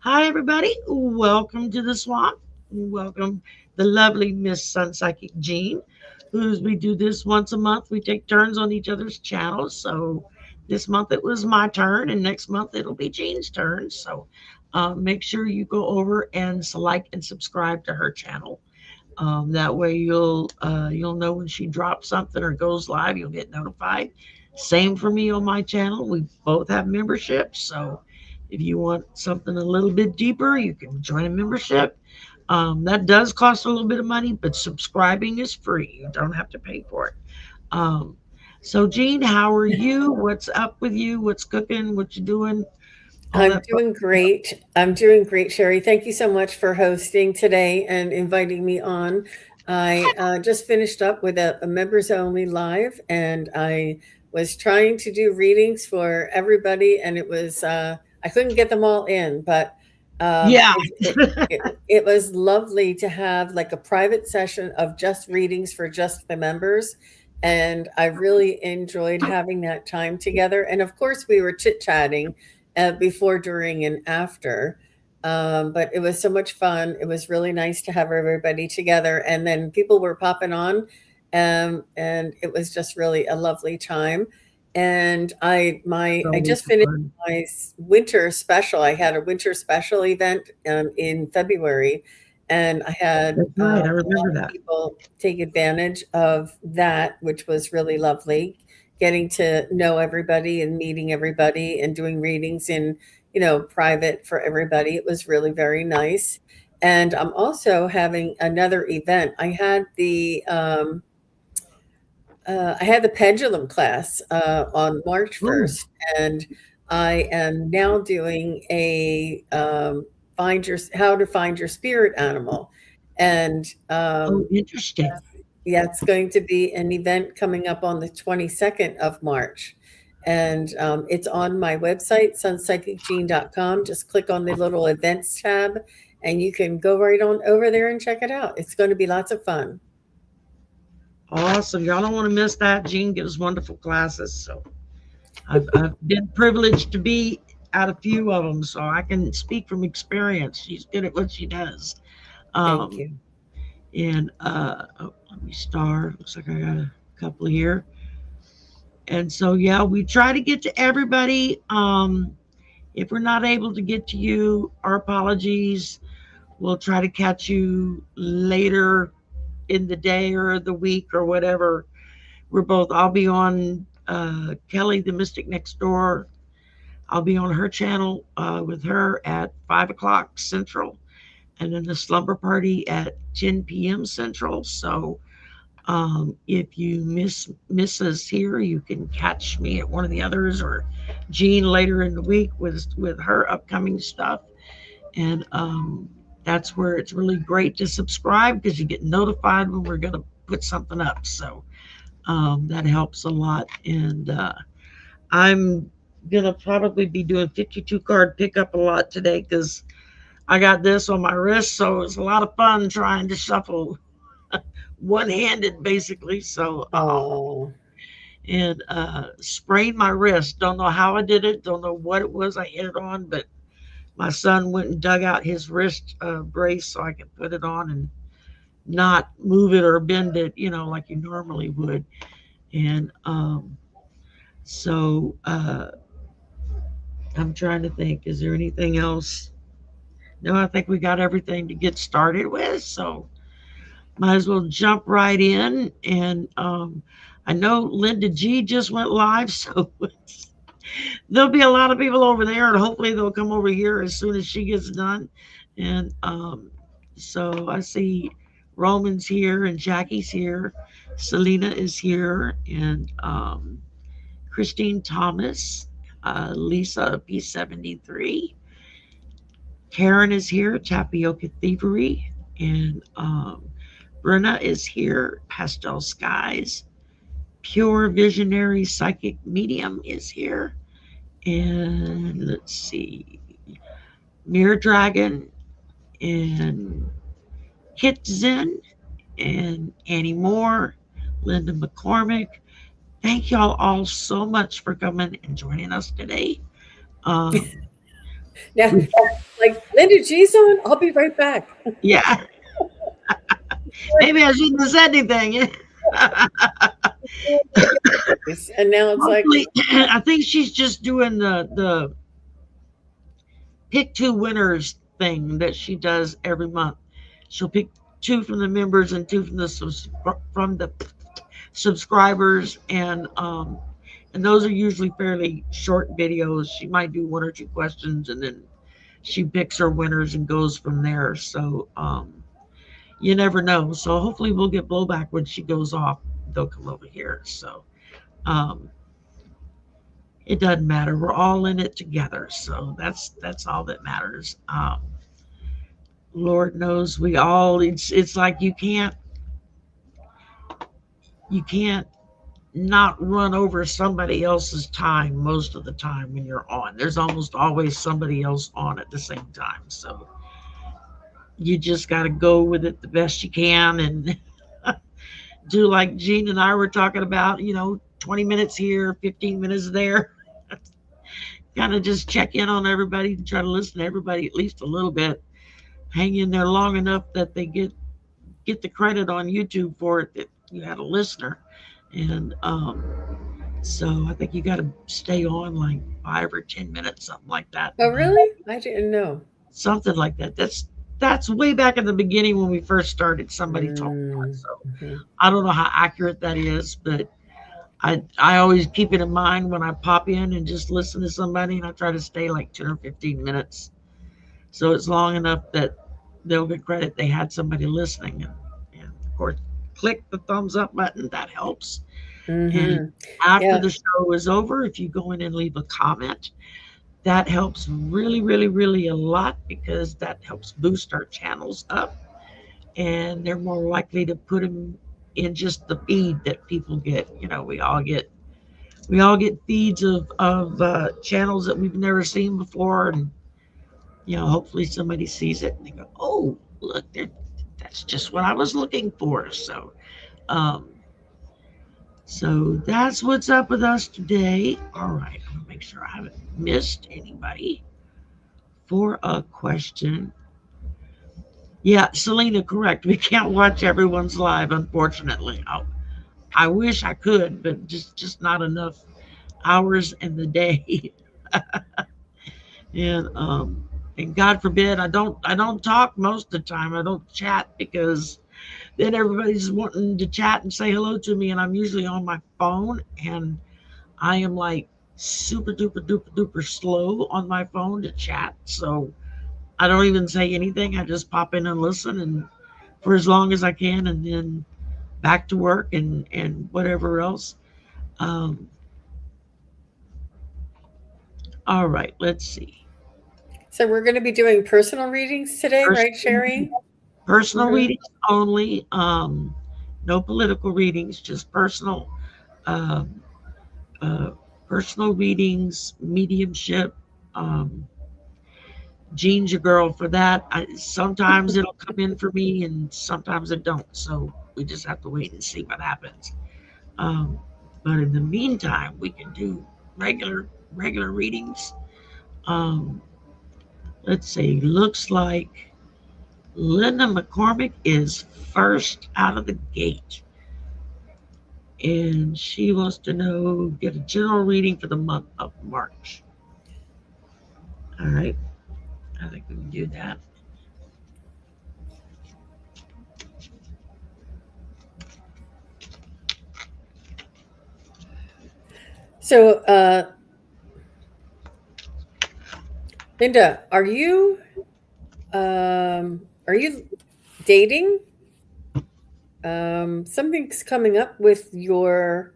Hi, everybody. Welcome to the swamp. Welcome the lovely Miss SunPsychic Jean, who's we do this once a month. We take turns on each other's channels. So this month it was my turn, and next month it'll be Jean's turn. So make sure you go over and like and subscribe to her channel. That way you'll know when she drops something or goes live. You'll get notified. Same for me on my channel. We both have memberships, so if you want something a little bit deeper, you can join a membership. That does cost a little bit of money, but subscribing is free. You don't have to pay for it. Um, so, Jean, how are you? What's up with you? What's cooking? What you doing? All I'm that fun. doing great. I'm doing great, Sherry. Thank you so much for hosting today and inviting me on. I just finished up with a members only live, and I was trying to do readings for everybody, and I couldn't get them all in, but um, Yeah. it, it, it, it was lovely to have like a private session of just readings for just the members. And I really enjoyed having that time together. And of course, we were chit chatting before, during, and after. But it was so much fun. It was really nice to have everybody together. And then people were popping on, and it was just really a lovely time. And I Always just finished fun. my winter special. I had a winter special event in February, and I had That's right. I a lot remember of that. people take advantage of that, which was really lovely, getting to know everybody and meeting everybody and doing readings in, private for everybody. It was really very nice. And I'm also having another event. I had the pendulum class on March Oh, 1st, and I am now doing a find your how to find your spirit animal. And oh, interesting. yeah, it's going to be an event coming up on the 22nd of March. And it's on my website, sunpsychicjean.com. Just click on the little events tab, and you can go right on over there and check it out. It's going to be lots of fun. Awesome. Y'all don't want to miss that. Jean gives wonderful classes. So I've been privileged to be at a few of them, so I can speak from experience. She's good at what she does. Thank Um, you. and let me start. Looks like I got a couple here. And so yeah, we try to get to everybody. If we're not able to get to you, our apologies. We'll try to catch you later in the day or the week or whatever. I'll be on Kelly the Mystic Next Door. I'll be on her channel with her at 5 o'clock Central, and then the slumber party at 10 p.m. Central. So if you miss us here, you can catch me at one of the others, or Jean later in the week with her upcoming stuff. And that's where it's really great to subscribe, because you get notified when we're going to put something up. So that helps a lot. And I'm gonna probably be doing 52 card pickup a lot today, because I got this on my wrist, so it's a lot of fun trying to shuffle one handed basically. So Oh, and sprained my wrist. Don't know how I did it. Don't know what it was I hit it on, but my son went and dug out his wrist brace so I could put it on and not move it or bend it, like you normally would. And so I'm trying to think, is there anything else? No, I think we got everything to get started with. So might as well jump right in. And I know Linda G just went live, so there'll be a lot of people over there, and hopefully they'll come over here as soon as she gets done. And so I see Roman's here and Jackie's here. Selena is here, and Christine Thomas, Lisa P73. Karen is here, Tapioca Thievery, and Brena is here, Pastel Skies. Pure Visionary Psychic Medium is here, and let's see, Mir Dragon and Kit Zen and Annie Moore, Linda McCormick. Thank y'all all so much for coming and joining us today. Um, Now, like, Linda G's on. I'll be right back. Yeah. Maybe I shouldn't have said anything. And now it's like, Hopefully, I think she's just doing the pick two winners thing that she does every month. She'll pick two from the members and two from the subscribers, and those are usually fairly short videos. She might do one or two questions, and then she picks her winners and goes from there. So you never know. So hopefully we'll get blowback when she goes off. They'll come over here. So um, it doesn't matter. We're all in it together. So that's all that matters. Lord knows we all. It's like you can't not run over somebody else's time most of the time when you're on. There's almost always somebody else on at the same time. So you just got to go with it the best you can and do like Jean and I were talking about, 20 minutes here, 15 minutes there. Kind of just check in on everybody and try to listen to everybody at least a little bit. Hang in there long enough that they get the credit on YouTube for it that you had a listener. And so I think you got to stay on like 5 or 10 minutes, something like that. oh, really? I didn't know. Something like that. That's way back in the beginning when we first started. Somebody told me that. So Mm-hmm. I don't know how accurate that is, but I always keep it in mind when I pop in and just listen to somebody, and I try to stay like 10 or 15 minutes. So it's long enough that they'll get credit they had somebody listening. And of course, click the thumbs up button. That helps. And Mm-hmm. after Yeah. the show is over, if you go in and leave a comment, that helps really, really, really a lot because that helps boost our channels up. And they're more likely to put them in just the feed that people get. We all get feeds of channels that we've never seen before, and hopefully somebody sees it and they go, "Oh, look, that's just what I was looking for." Um, so that's what's up with us today. All right, I'm gonna make sure I haven't missed anybody for a question. Yeah, Selena, correct. We can't watch everyone's live, unfortunately. I wish I could, but just not enough hours in the day. And God forbid I don't talk most of the time. I don't chat because then everybody's wanting to chat and say hello to me, and I'm usually on my phone, and I am like super duper duper duper slow on my phone to chat. So I don't even say anything. I just pop in and listen and for as long as I can, and then back to work and whatever else. Um, all right, let's see. So we're going to be doing personal readings today, right, Personal, Sherry? personal Mm-hmm. readings only. No political readings, just um, uh, personal readings, mediumship. Um, Jean's your girl for that. Sometimes it'll come in for me, and sometimes it don't. So we just have to wait and see what happens. Um, but in the meantime, we can do regular readings. Um, let's see. Looks like Linda McCormick is first out of the gate, and she wants to know get a general reading for the month of March. All right, I think we can do that. So, Linda, are you dating? Something's coming up with your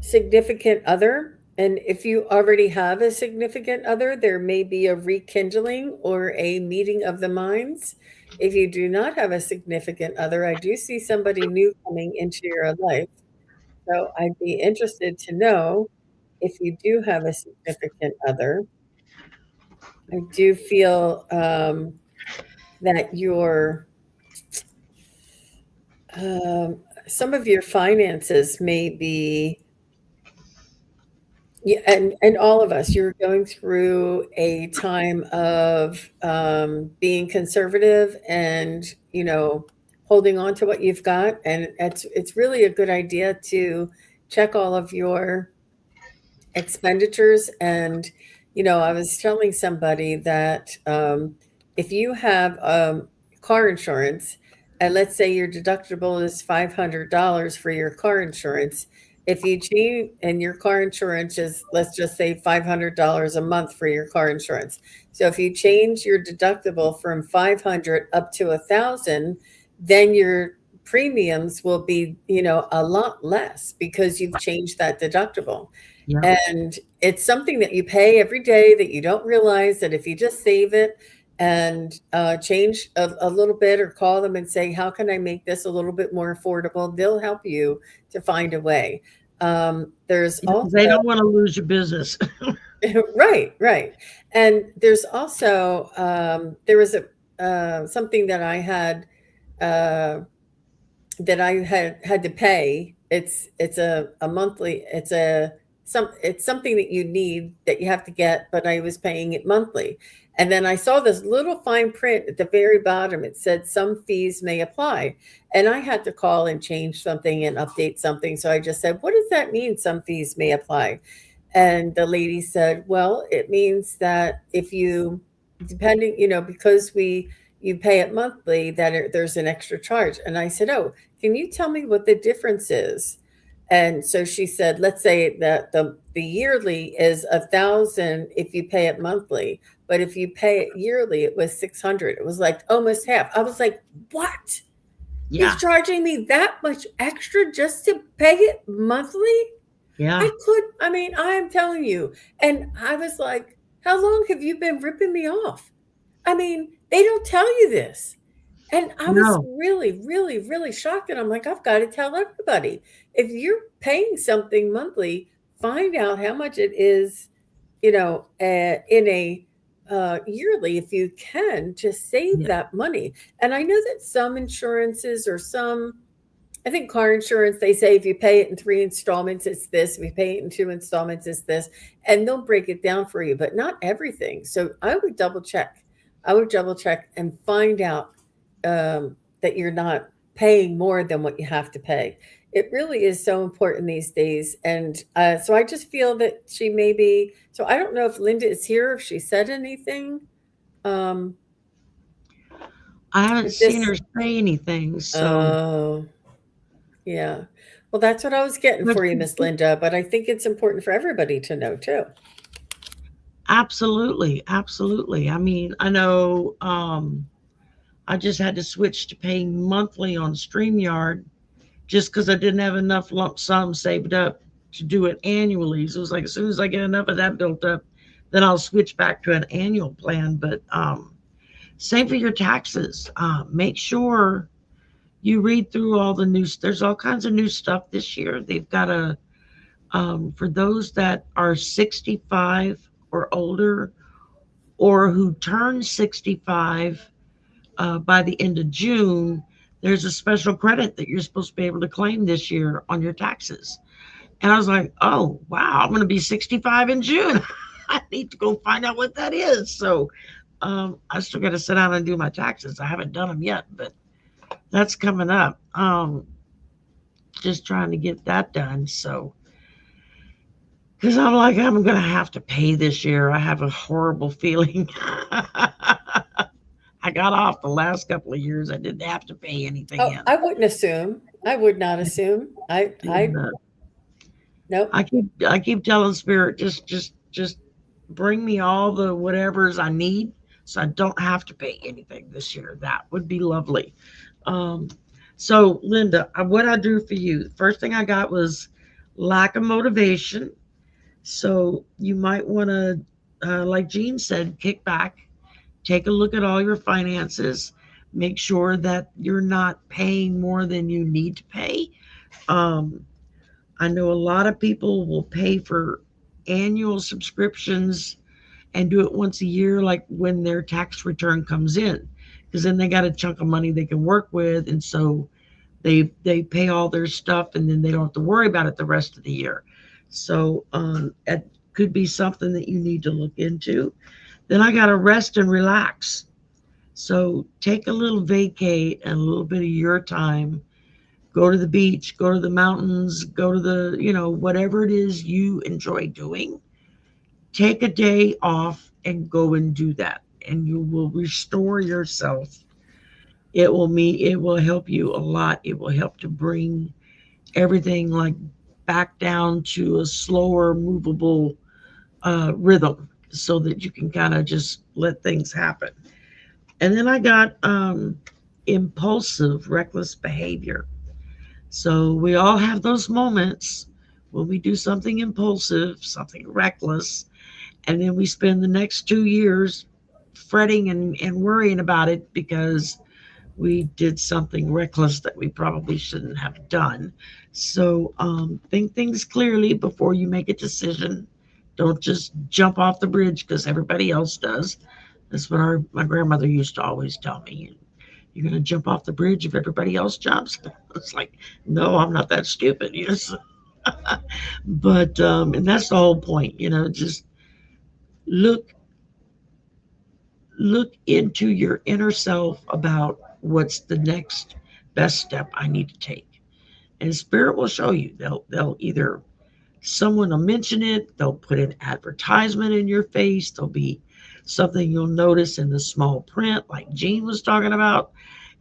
significant other. And if you already have a significant other, there may be a rekindling or a meeting of the minds. If you do not have a significant other, I do see somebody new coming into your life. So I'd be interested to know if you do have a significant other. I do feel that some of your finances may be Yeah, and all of us, you're going through a time of being conservative and, holding on to what you've got. And it's really a good idea to check all of your expenditures. And, I was telling somebody that if you have car insurance, and let's say your deductible is $500 for your car insurance, if you change and your car insurance is, let's just say $500 a month for your car insurance. So if you change your deductible from 500 up to 1,000, then your premiums will be, a lot less because you've changed that deductible. Yeah. And it's something that you pay every day that you don't realize that if you just save it and change a little bit or call them and say, how can I make this a little bit more affordable? They'll help you to find a way. There's also, they don't want to lose your business. right. And there's also, there was something that I had, had to pay. It's a monthly, it's something that you need that you have to get, but I was paying it monthly. And then I saw this little fine print at the very bottom. It said some fees may apply. And I had to call and change something and update something. So I just said, what does that mean? Some fees may apply. And the lady said, well, it means that if you, depending, because you pay it monthly, that there's an extra charge. And I said, oh, can you tell me what the difference is? And so she said, let's say that the yearly is 1,000 if you pay it monthly, but if you pay it yearly, it was 600. It was like almost half. I was like, what? Yeah. He's charging me that much extra just to pay it monthly? Yeah. I am telling you. And I was like, how long have you been ripping me off? They don't tell you this. And I was really, really, really shocked. And I'm like, I've got to tell everybody. If you're paying something monthly, find out how much it is, in a yearly, if you can, to save that money. And I know that some insurances or I think car insurance, they say if you pay it in 3 installments, it's this. If you pay it in 2 installments, it's this. And they'll break it down for you, but not everything. So I would double check. And find out that you're not paying more than what you have to pay. It really is so important these days. And so I just feel that she may be, so I don't know if Linda is here, if she said anything. I haven't seen her say anything. So, yeah. Well, that's what I was getting for you, Miss Linda. But I think it's important for everybody to know too. Absolutely. I know I just had to switch to paying monthly on StreamYard just because I didn't have enough lump sum saved up to do it annually. So it was like, as soon as I get enough of that built up, then I'll switch back to an annual plan. But same for your taxes. Make sure you read through all the news. There's all kinds of new stuff this year. They've got for those that are 65 or older, or who turn 65 by the end of June, there's a special credit that you're supposed to be able to claim this year on your taxes. And I was like, oh, wow, I'm going to be 65 in June. I need to go find out what that is. So I still got to sit down and do my taxes. I haven't done them yet, but that's coming up. Just trying to get that done. So, because I'm like, I'm going to have to pay this year. I have a horrible feeling. I got off the last couple of years. I didn't have to pay anything in. I wouldn't assume. I would not assume. Nope. I keep telling Spirit, just bring me all the whatevers I need so I don't have to pay anything this year. That would be lovely. So Linda, what I do for you, first thing I got was lack of motivation. So you might want to, like Jean said, kick back, take a look at all your finances, make sure that you're not paying more than you need to pay. I know a lot of people will pay for annual subscriptions and do it once a year, like when their tax return comes in, because then they got a chunk of money they can work with. And so they pay all their stuff and then they don't have to worry about it the rest of the year. So could be something that you need to look into. Then I got to rest and relax. So take a little vacate and a little bit of your time. Go to the beach, go to the mountains, go to the, whatever it is you enjoy doing. Take a day off and go and do that. And you will restore yourself. It will help you a lot. It will help to bring everything like back down to a slower, movable rhythm so that you can kind of just let things happen. And then I got impulsive, reckless behavior. So we all have those moments when we do something impulsive, something reckless, and then we spend the next 2 years fretting and worrying about it because we did something reckless that we probably shouldn't have done. So think things clearly before you make a decision. Don't just jump off the bridge because everybody else does. That's what my grandmother used to always tell me. You're going to jump off the bridge if everybody else jumps. It's like, no, I'm not that stupid. Yes. But, and that's the whole point, just look into your inner self about what's the next best step I need to take. And spirit will show you. They'll either someone will mention it, they'll put an advertisement in your face, there'll be something you'll notice in the small print, like Jean was talking about,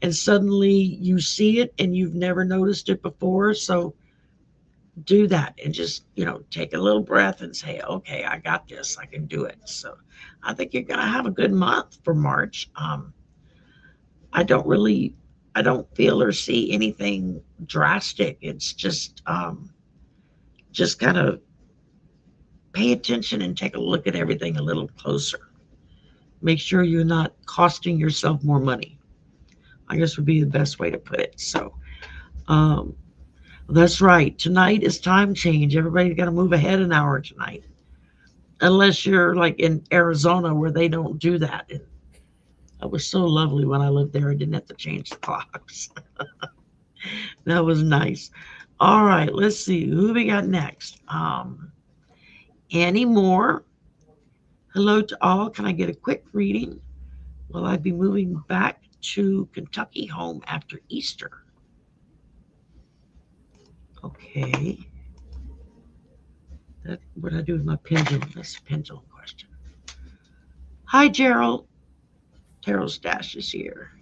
and suddenly you see it and you've never noticed it before. So do that and just, take a little breath and say, okay, I got this, I can do it. So I think you're going to have a good month for March. I don't really, I don't feel or see anything drastic. It's just kind of pay attention and take a look at everything a little closer. Make sure you're not costing yourself more money, I guess would be the best way to put it. So that's right. Tonight is time change. Everybody's got to move ahead an hour tonight, unless you're like in Arizona where they don't do that. And it was so lovely when I lived there. I didn't have to change the clocks. That was nice. All right, let's see who we got next. Annie Moore. Hello to all. Can I get a quick reading? Will I be moving back to Kentucky home after Easter? Okay. What do I do with my pendulum? That's a pendulum question. Hi, Cheryl. Terrell Stash is here.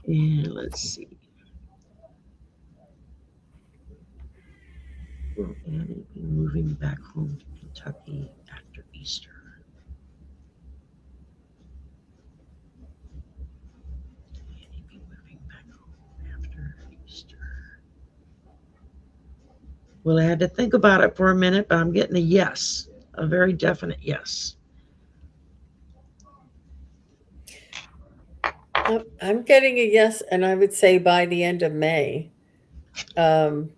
And let's see. Will Annie be moving back home to Kentucky after Easter? Annie be moving back home after Easter? Well, I had to think about it for a minute, but I'm getting a yes, a very definite yes. I'm getting a yes, and I would say by the end of May. There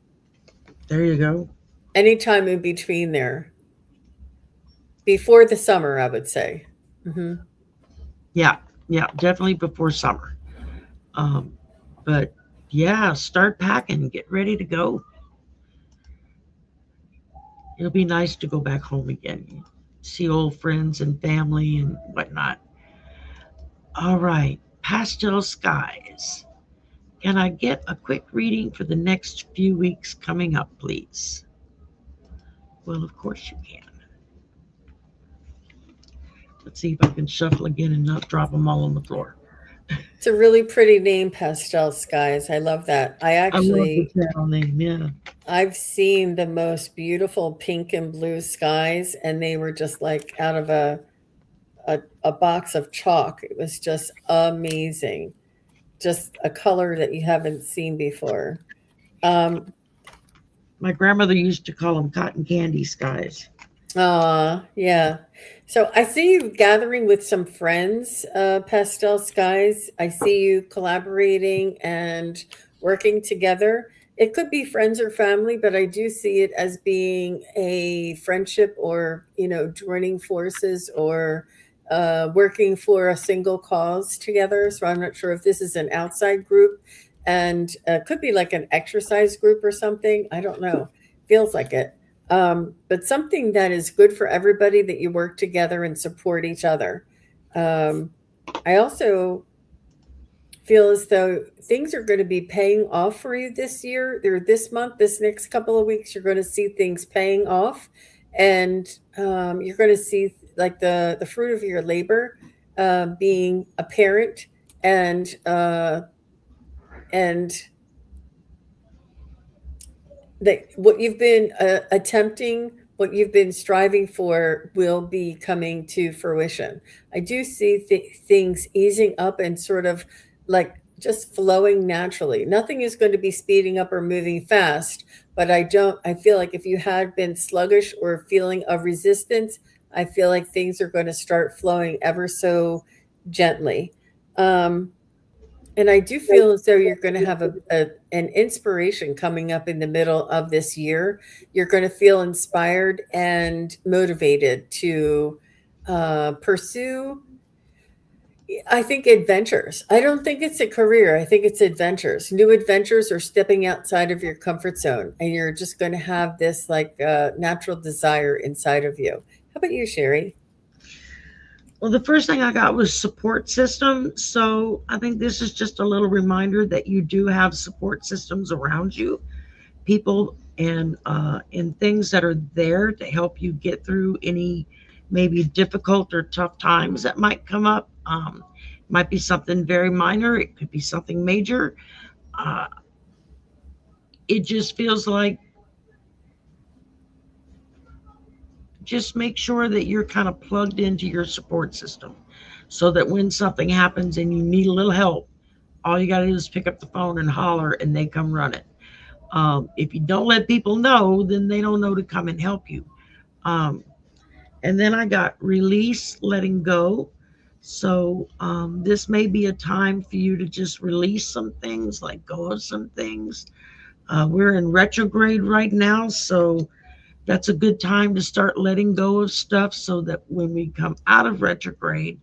you go. Anytime in between there. Before the summer, I would say. Mm-hmm. Yeah, definitely before summer. But yeah, start packing, get ready to go. It'll be nice to go back home again, see old friends and family and whatnot. All right, Pastel Skies. Can I get a quick reading for the next few weeks coming up, please? Well, of course you can. Let's see if I can shuffle again and not drop them all on the floor. It's a really pretty name, Pastel Skies. I love that. I love the channel name, yeah. I've seen the most beautiful pink and blue skies, and they were just like out of a box of chalk. It was just amazing. Just a color that you haven't seen before. My grandmother used to call them cotton candy skies. Yeah. So I see you gathering with some friends, Pastel Skies. I see you collaborating and working together. It could be friends or family, but I do see it as being a friendship or, joining forces or working for a single cause together. So I'm not sure if this is an outside group and could be like an exercise group or something. I don't know. Feels like it. but something that is good for everybody, that you work together and support each other. I also feel as though things are going to be paying off for you this year, or this month, this next couple of weeks. You're going to see things paying off, and you're going to see like the fruit of your labor being apparent, and that what you've been attempting, what you've been striving for, will be coming to fruition. I do see things easing up and sort of like just flowing naturally. Nothing is going to be speeding up or moving fast, but I feel like if you had been sluggish or a feeling of resistance, I feel like things are going to start flowing ever so gently. And I do feel as though you're going to have an inspiration coming up in the middle of this year. You're going to feel inspired and motivated to pursue, I think, adventures. I don't think it's a career. I think it's adventures. New adventures, or stepping outside of your comfort zone. And you're just going to have this like natural desire inside of you. How about you, Sherry? Well, the first thing I got was support system. So I think this is just a little reminder that you do have support systems around you, people and things that are there to help you get through any maybe difficult or tough times that might come up. Might be something very minor. It could be something major. Uh, it just feels like just make sure that you're kind of plugged into your support system so that when something happens and you need a little help, all you got to do is pick up the phone and holler and they come running. If you don't let people know, then they don't know to come and help you. Um, and then I got release, letting go. So this may be a time for you to just release some things, let go of some things. We're in retrograde right now, so that's a good time to start letting go of stuff so that when we come out of retrograde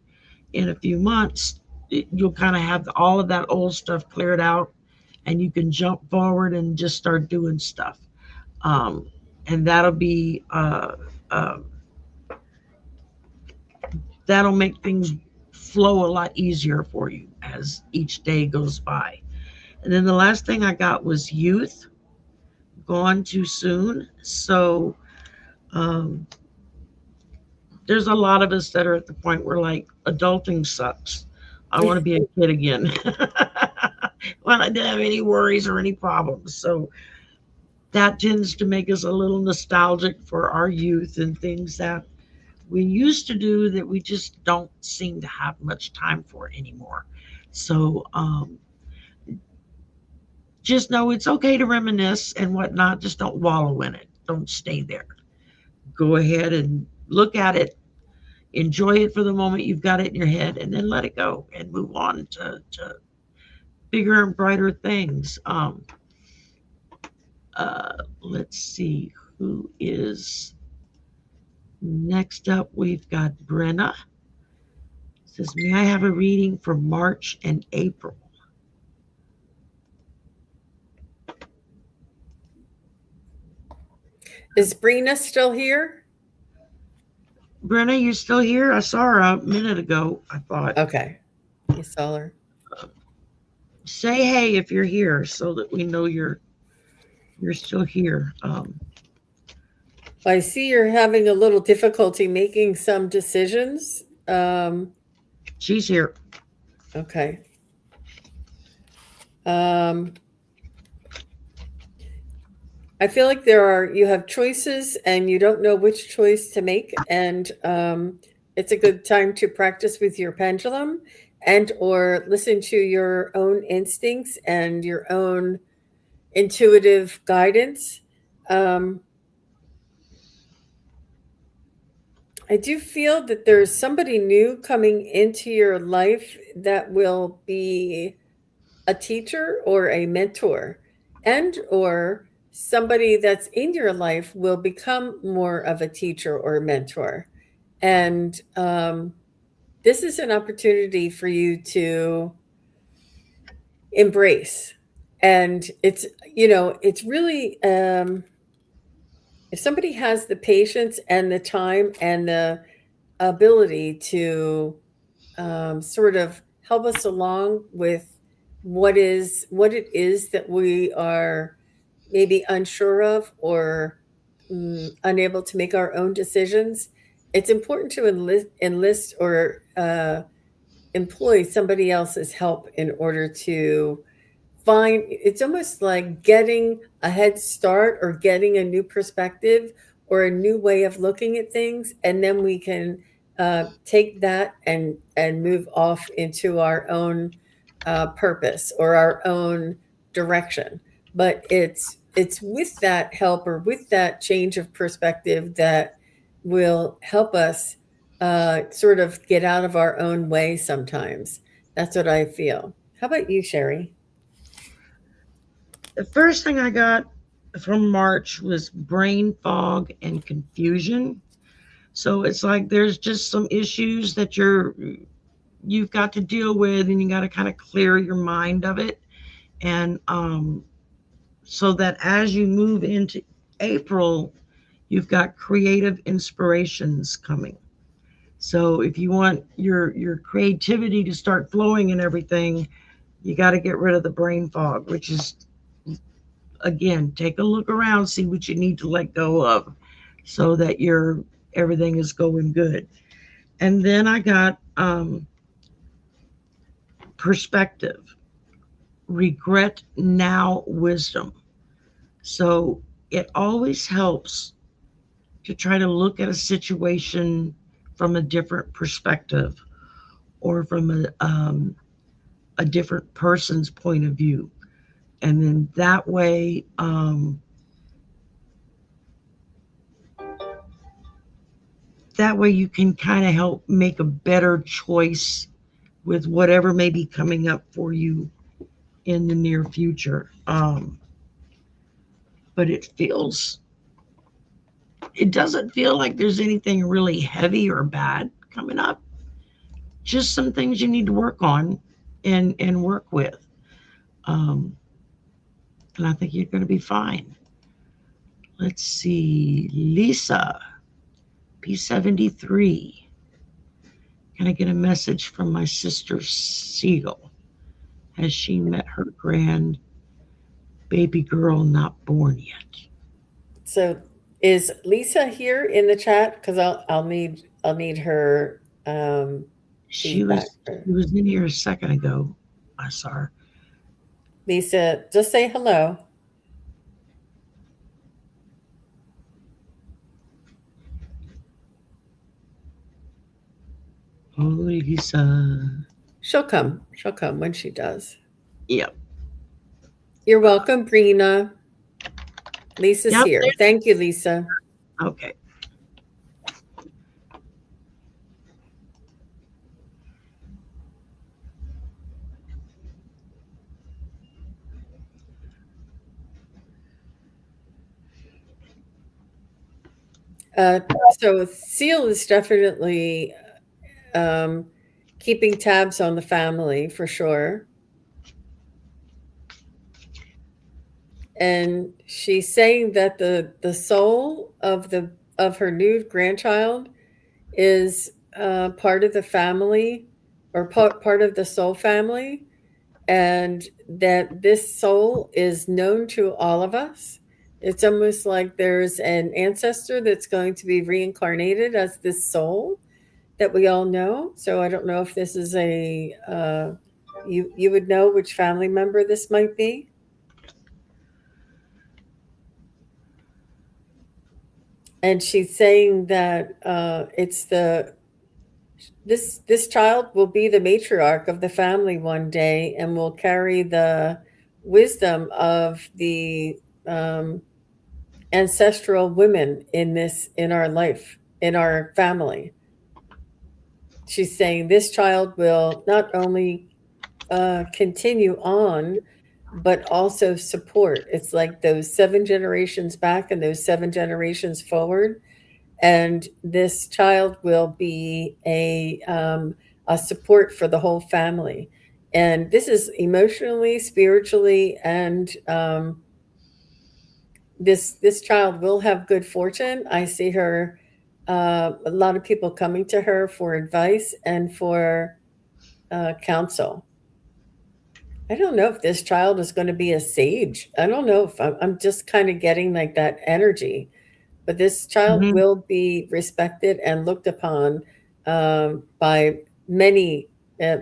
in a few months, you'll kind of have all of that old stuff cleared out and you can jump forward and just start doing stuff. Um, and uh, that'll make things flow a lot easier for you as each day goes by. And then the last thing I got was youth, gone too soon. So um, there's a lot of us that are at the point where like adulting sucks. I want to be a kid again when I didn't have any worries or any problems. So that tends to make us a little nostalgic for our youth and things that we used to do that we just don't seem to have much time for anymore. So just know it's okay to reminisce and whatnot. Just don't wallow in it. Don't stay there. Go ahead and look at it, enjoy it for the moment you've got it in your head, and then let it go and move on to bigger and brighter things. Let's see who is next up. We've got Brena. It says, may I have a reading for March and April? Is Brena still here? Brena, you still here? I saw her a minute ago, I thought. Okay. You saw her. Say hey if you're here so that we know you're still here. I see you're having a little difficulty making some decisions. She's here. Okay. I feel like you have choices and you don't know which choice to make. And it's a good time to practice with your pendulum and or listen to your own instincts and your own intuitive guidance. I do feel that there's somebody new coming into your life that will be a teacher or a mentor, and or somebody that's in your life will become more of a teacher or a mentor. And this is an opportunity for you to embrace. And it's really if somebody has the patience and the time and the ability to sort of help us along with what it is that we are maybe unsure of or unable to make our own decisions, it's important to enlist or employ somebody else's help in order to find. It's almost like getting a head start or getting a new perspective or a new way of looking at things, and then we can take that and move off into our own purpose or our own direction. But it's with that help or with that change of perspective that will help us sort of get out of our own way sometimes. That's what I feel. How about you, Sherry? The first thing I got from March was brain fog and confusion. So it's like there's just some issues that you've got to deal with, and you got to kind of clear your mind of it. And so that as you move into April, you've got creative inspirations coming. So if you want your creativity to start flowing and everything, you got to get rid of the brain fog, which is, again, take a look around, see what you need to let go of so that everything is going good. And then I got perspective, regret now, wisdom. So it always helps to try to look at a situation from a different perspective or from a different person's point of view. And then that way, you can kind of help make a better choice with whatever may be coming up for you in the near future. But it doesn't feel like there's anything really heavy or bad coming up. Just some things you need to work on and work with. And I think you're going to be fine. Let's see. Lisa, P73. Can I get a message from my sister Seagull? Has she met her grand baby girl not born yet? So is Lisa here in the chat? Because I'll need her She was in here a second ago. I saw her. Lisa, just say hello. Oh, Lisa. She'll come. She'll come when she does. Yep. You're welcome, Brena. Lisa's here. Thank you, Lisa. Okay. So Seal is definitely keeping tabs on the family for sure. And she's saying that the soul of her new grandchild is part of the family or part of the soul family, and that this soul is known to all of us. It's almost like there's an ancestor that's going to be reincarnated as this soul that we all know. So I don't know if this is you would know which family member this might be. And she's saying that this child will be the matriarch of the family one day and will carry the wisdom of the ancestral women in our life, in our family. She's saying this child will not only continue on, but also support. It's like those 7 generations back and those 7 generations forward. And this child will be a support for the whole family. And this is emotionally, spiritually, and this child will have good fortune. I see her, a lot of people coming to her for advice and for counsel. I don't know if this child is going to be a sage. I don't know if I'm just kind of getting like that energy. But this child Mhm. will be respected and looked upon by many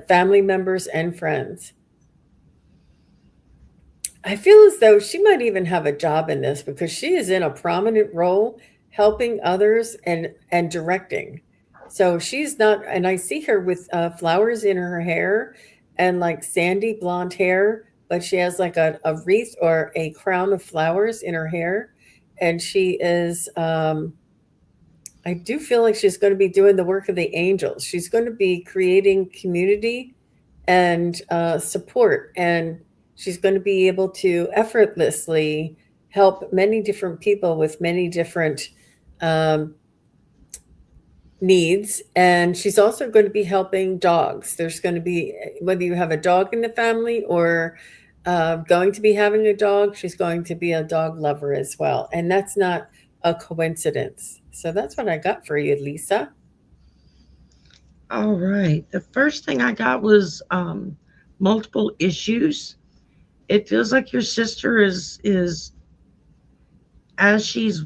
family members and friends. I feel as though she might even have a job in this because she is in a prominent role helping others and directing. So she's not, and I see her with flowers in her hair and like sandy blonde hair, but she has like a wreath or a crown of flowers in her hair. And she is, I do feel like she's going to be doing the work of the angels. She's going to be creating community and support, and she's going to be able to effortlessly help many different people with many different um, needs. And she's also going to be helping dogs. There's going to be, whether you have a dog in the family or going to be having a dog, she's going to be a dog lover as well. And that's not a coincidence. So that's what I got for you, Lisa. All right. The first thing I got was multiple issues. It feels like your sister is as she's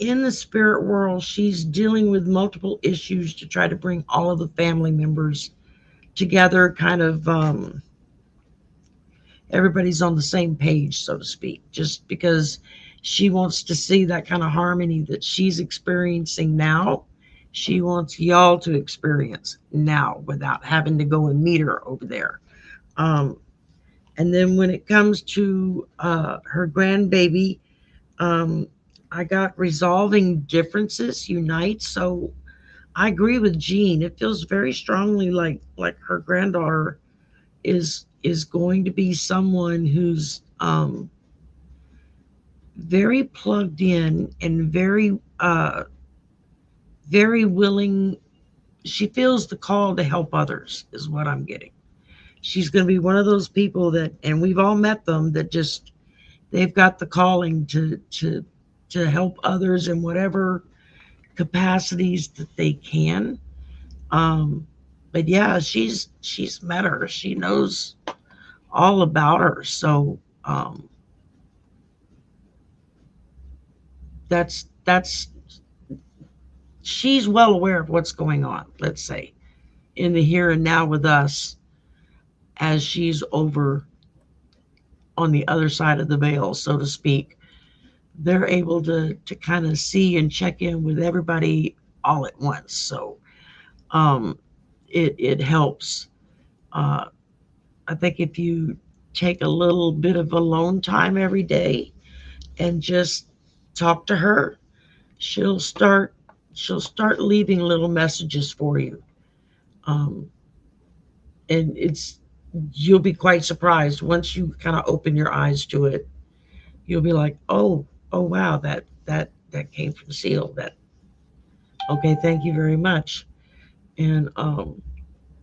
in the spirit world, she's dealing with multiple issues to try to bring all of the family members together, kind of everybody's on the same page, so to speak, just because she wants to see that kind of harmony that she's experiencing now. She wants y'all to experience now without having to go and meet her over there. Um, and then when it comes to her grandbaby, um, I got resolving differences unite. So I agree with Jean. It feels very strongly like her granddaughter is going to be someone who's very plugged in and very willing. She feels the call to help others is what I'm getting. She's going to be one of those people that, and we've all met them, that just they've got the calling to help others in whatever capacities that they can. Um, but yeah, she's met her. She knows all about her. So that's she's well aware of what's going on. Let's say in the here and now with us, as she's over on the other side of the veil, so to speak. They're able to kind of see and check in with everybody all at once. So um, it helps. Uh, I think if you take a little bit of alone time every day and just talk to her, she'll start she'll start leaving little messages for you. Um, and it's you'll be quite surprised once you kind of open your eyes to it. You'll be like, oh wow, that came from Seal. That okay, thank you very much. And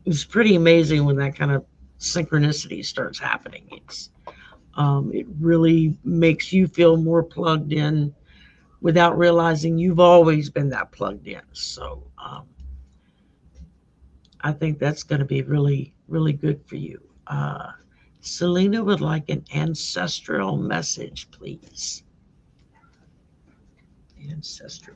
it's pretty amazing when that kind of synchronicity starts happening. It really makes you feel more plugged in without realizing you've always been that plugged in. So I think that's going to be really good for you. Selena would like an ancestral message, please. Ancestral.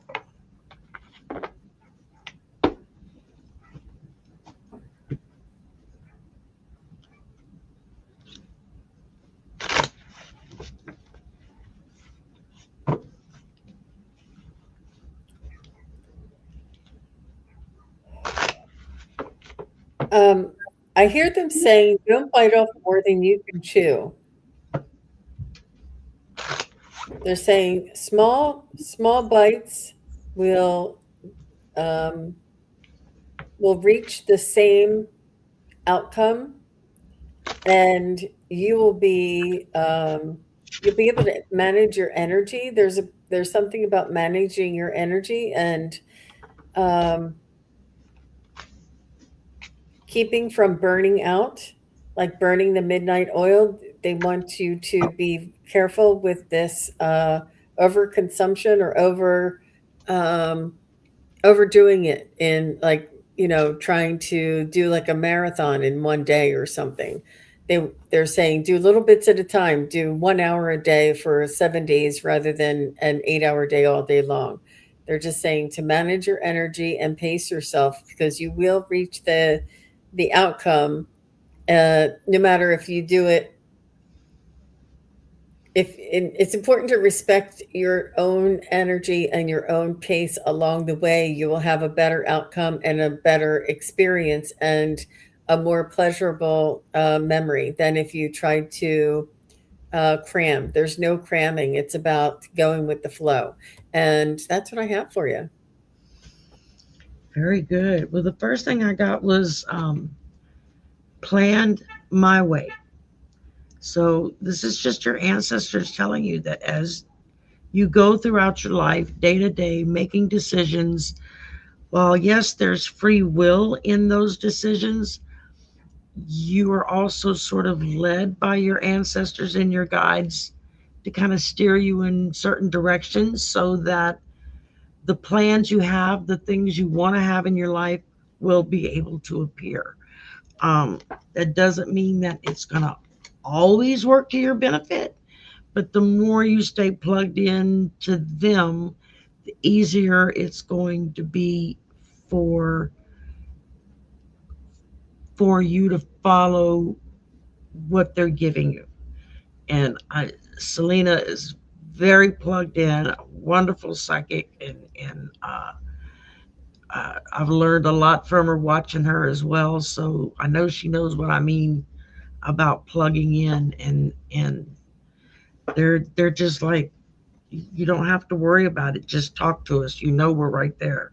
Um, I hear them saying, "Don't bite off more than you can chew." They're saying small bites will um, will reach the same outcome, and you'll be able to manage your energy. There's something about managing your energy and um, keeping from burning out, like burning the midnight oil. they want you to be careful with this overconsumption or overdoing it in, like, trying to do like a marathon in one day or something. They're saying do little bits at a time, do 1 hour a day for 7 days rather than an 8 hour day all day long. They're just saying to manage your energy and pace yourself, because you will reach the outcome, no matter if you do it. It's important to respect your own energy and your own pace along the way. You will have a better outcome and a better experience and a more pleasurable memory than if you try to cram. There's no cramming. It's about going with the flow. And that's what I have for you. Very good. Well, the first thing I got was planned my way. So this is just your ancestors telling you that as you go throughout your life, day to day, making decisions, while yes, there's free will in those decisions, you are also sort of led by your ancestors and your guides to kind of steer you in certain directions so that the plans you have, the things you want to have in your life will be able to appear. That doesn't mean that it's going to always work to your benefit, but the more you stay plugged in to them, the easier it's going to be for you to follow what they're giving you. And Selena is very plugged in, a wonderful psychic, and I've learned a lot from her watching her as well. So I know she knows what I mean about plugging in, and they're just like, you don't have to worry about it. Just talk to us. You know we're right there.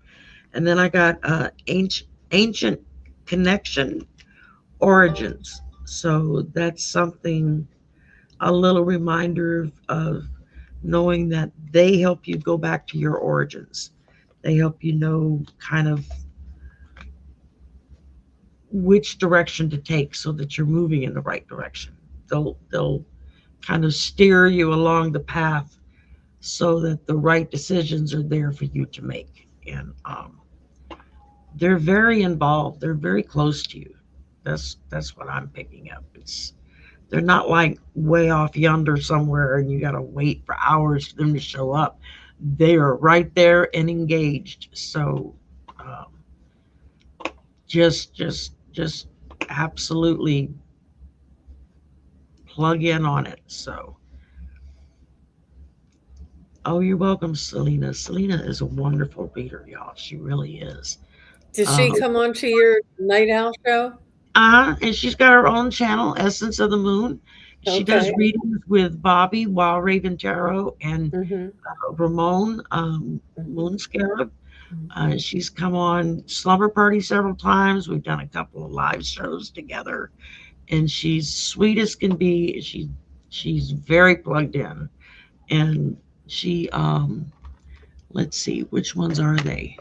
And then I got ancient connection origins. So that's something, a little reminder of knowing that they help you go back to your origins. They help you know kind of which direction to take so that you're moving in the right direction. They'll kind of steer you along the path so that the right decisions are there for you to make. And they're very involved. They're very close to you. That's what I'm picking up. They're not like way off yonder somewhere and you got to wait for hours for them to show up. They are right there and engaged. So um, just absolutely plug in on it. So, oh, you're welcome, Selena. Selena is a wonderful reader, y'all. She really is. Does she Um, come on to your night owl show? and she's got her own channel, Essence of the Moon. She does Okay. readings with Bobby, Wild Raven Tarot, and Mm-hmm. Ramon, Moon Scarab. She's come on Slumber Party several times. We've done a couple of live shows together, and she's sweet as can be. She's very plugged in, and she let's see, which ones are they?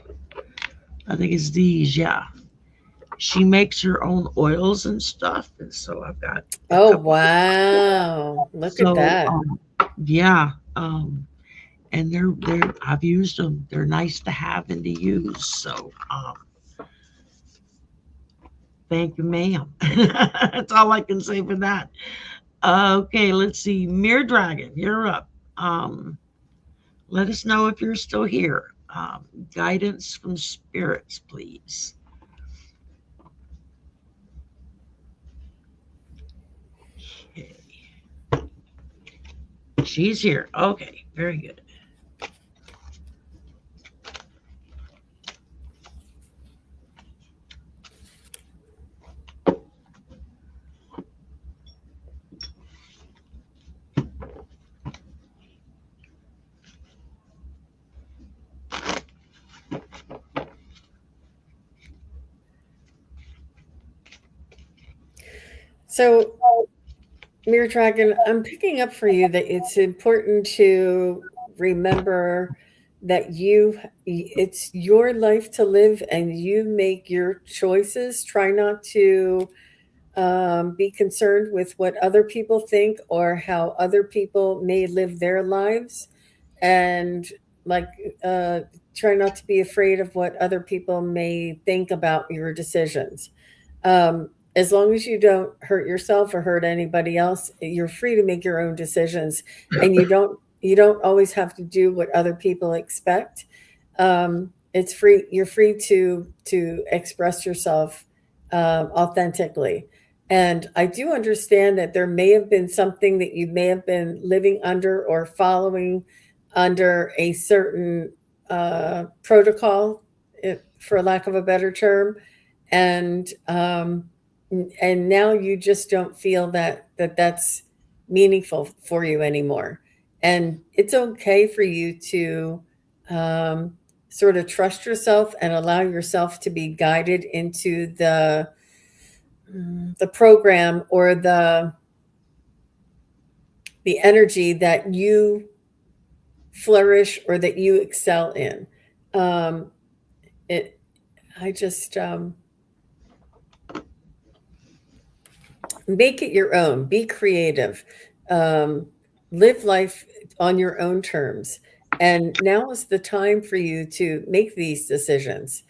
I think it's these. Yeah, she makes her own oils and stuff, and so I've got a Oh, couple. wow. Look at So that. yeah, and they're I've used them. They're nice to have and to use. So thank you, ma'am. That's all I can say for that. Okay, let's see. Mir Dragon, you're up. Let us know if you're still here. Guidance from spirits, please. Okay. She's here. Okay, very good. So, Mir Dragon, I'm picking up for you that it's important to remember that it's your life to live and you make your choices. Try not to be concerned with what other people think or how other people may live their lives, and like try not to be afraid of what other people may think about your decisions. As long as you don't hurt yourself or hurt anybody else, you're free to make your own decisions, and you don't always have to do what other people expect. It's free. You're free to express yourself authentically. And I do understand that there may have been something that you may have been living under or following under a certain protocol, for lack of a better term, and now you just don't feel that's meaningful for you anymore. And it's okay for you to sort of trust yourself and allow yourself to be guided into the program or the energy that you flourish or that you excel in. I just make it your own. Be creative. Live life on your own terms. And now is the time for you to make these decisions.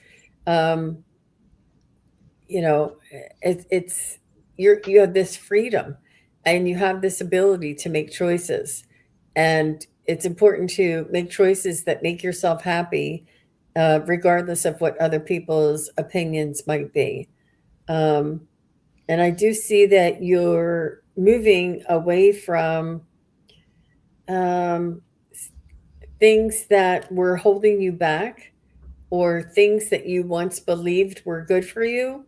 You know, it's you have this freedom, and you have this ability to make choices. And it's important to make choices that make yourself happy, regardless of what other people's opinions might be. And I do see that you're moving away from things that were holding you back, or things that you once believed were good for you,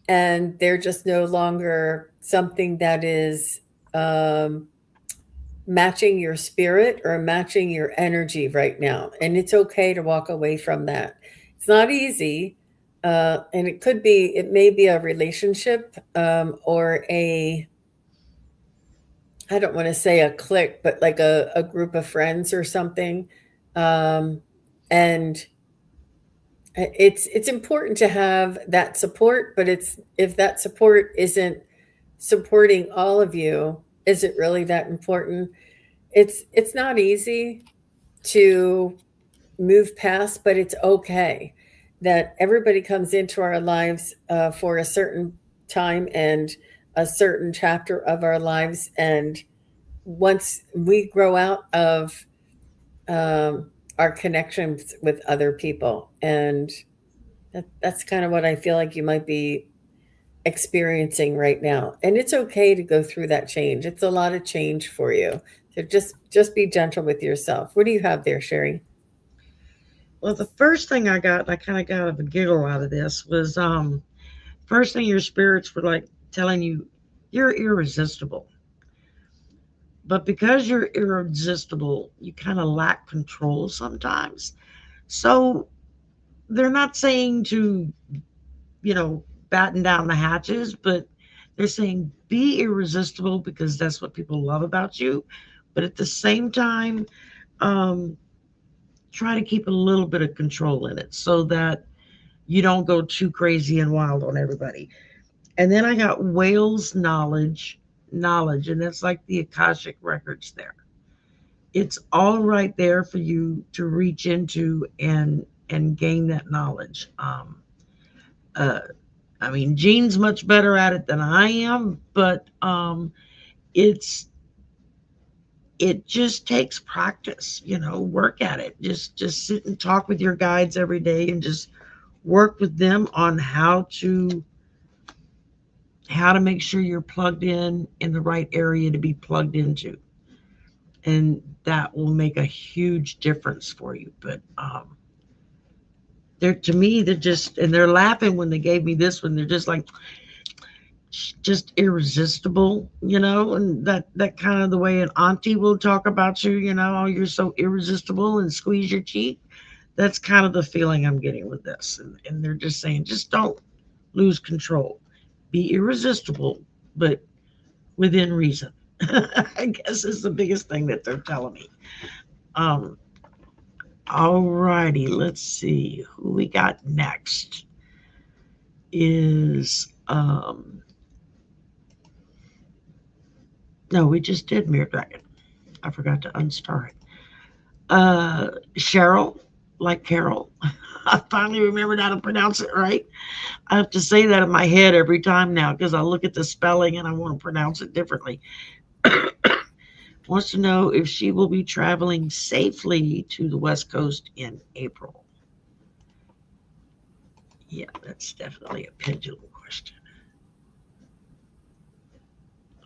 and they're just no longer something that is matching your spirit or matching your energy right now. And it's okay to walk away from that. It's not easy. And it may be a relationship, or I don't want to say a clique, but like a group of friends or something. And it's important to have that support, but if that support isn't supporting all of you, is it really that important? It's not easy to move past, but it's okay that everybody comes into our lives for a certain time and a certain chapter of our lives. And once we grow out of our connections with other people, and that's kind of what I feel like you might be experiencing right now. And it's okay to go through that change. It's a lot of change for you. So just be gentle with yourself. What do you have there, Sherry? Well, the first thing I got, I kind of got a giggle out of this, was first thing your spirits were like telling you you're irresistible. But because you're irresistible, you kind of lack control sometimes. So they're not saying to, batten down the hatches, but they're saying be irresistible because that's what people love about you. But at the same time, um, try to keep a little bit of control in it so that you don't go too crazy and wild on everybody. And then I got whales knowledge, and that's like the Akashic records there. It's all right there for you to reach into and gain that knowledge. Uh, I mean, Jean's much better at it than I am, but it's it just takes practice. Work at it. Just sit and talk with your guides every day, and just work with them on how to make sure you're plugged in the right area to be plugged into, and that will make a huge difference for you. But they're to me, they're just, and they're laughing when they gave me this one. They're just like, just irresistible, and that kind of the way an auntie will talk about you, oh, you're so irresistible, and squeeze your cheek. That's kind of the feeling I'm getting with this. And they're just saying, just don't lose control. Be irresistible, but within reason. I guess is the biggest thing that they're telling me. Um, all righty, let's see who we got next. Is No, we just did Mir Dragon. I forgot to unstar it. Cheryl, like Carol. I finally remembered how to pronounce it right. I have to say that in my head every time now because I look at the spelling and I want to pronounce it differently. Wants to know if she will be traveling safely to the West Coast in April. Yeah, that's definitely a pendulum question.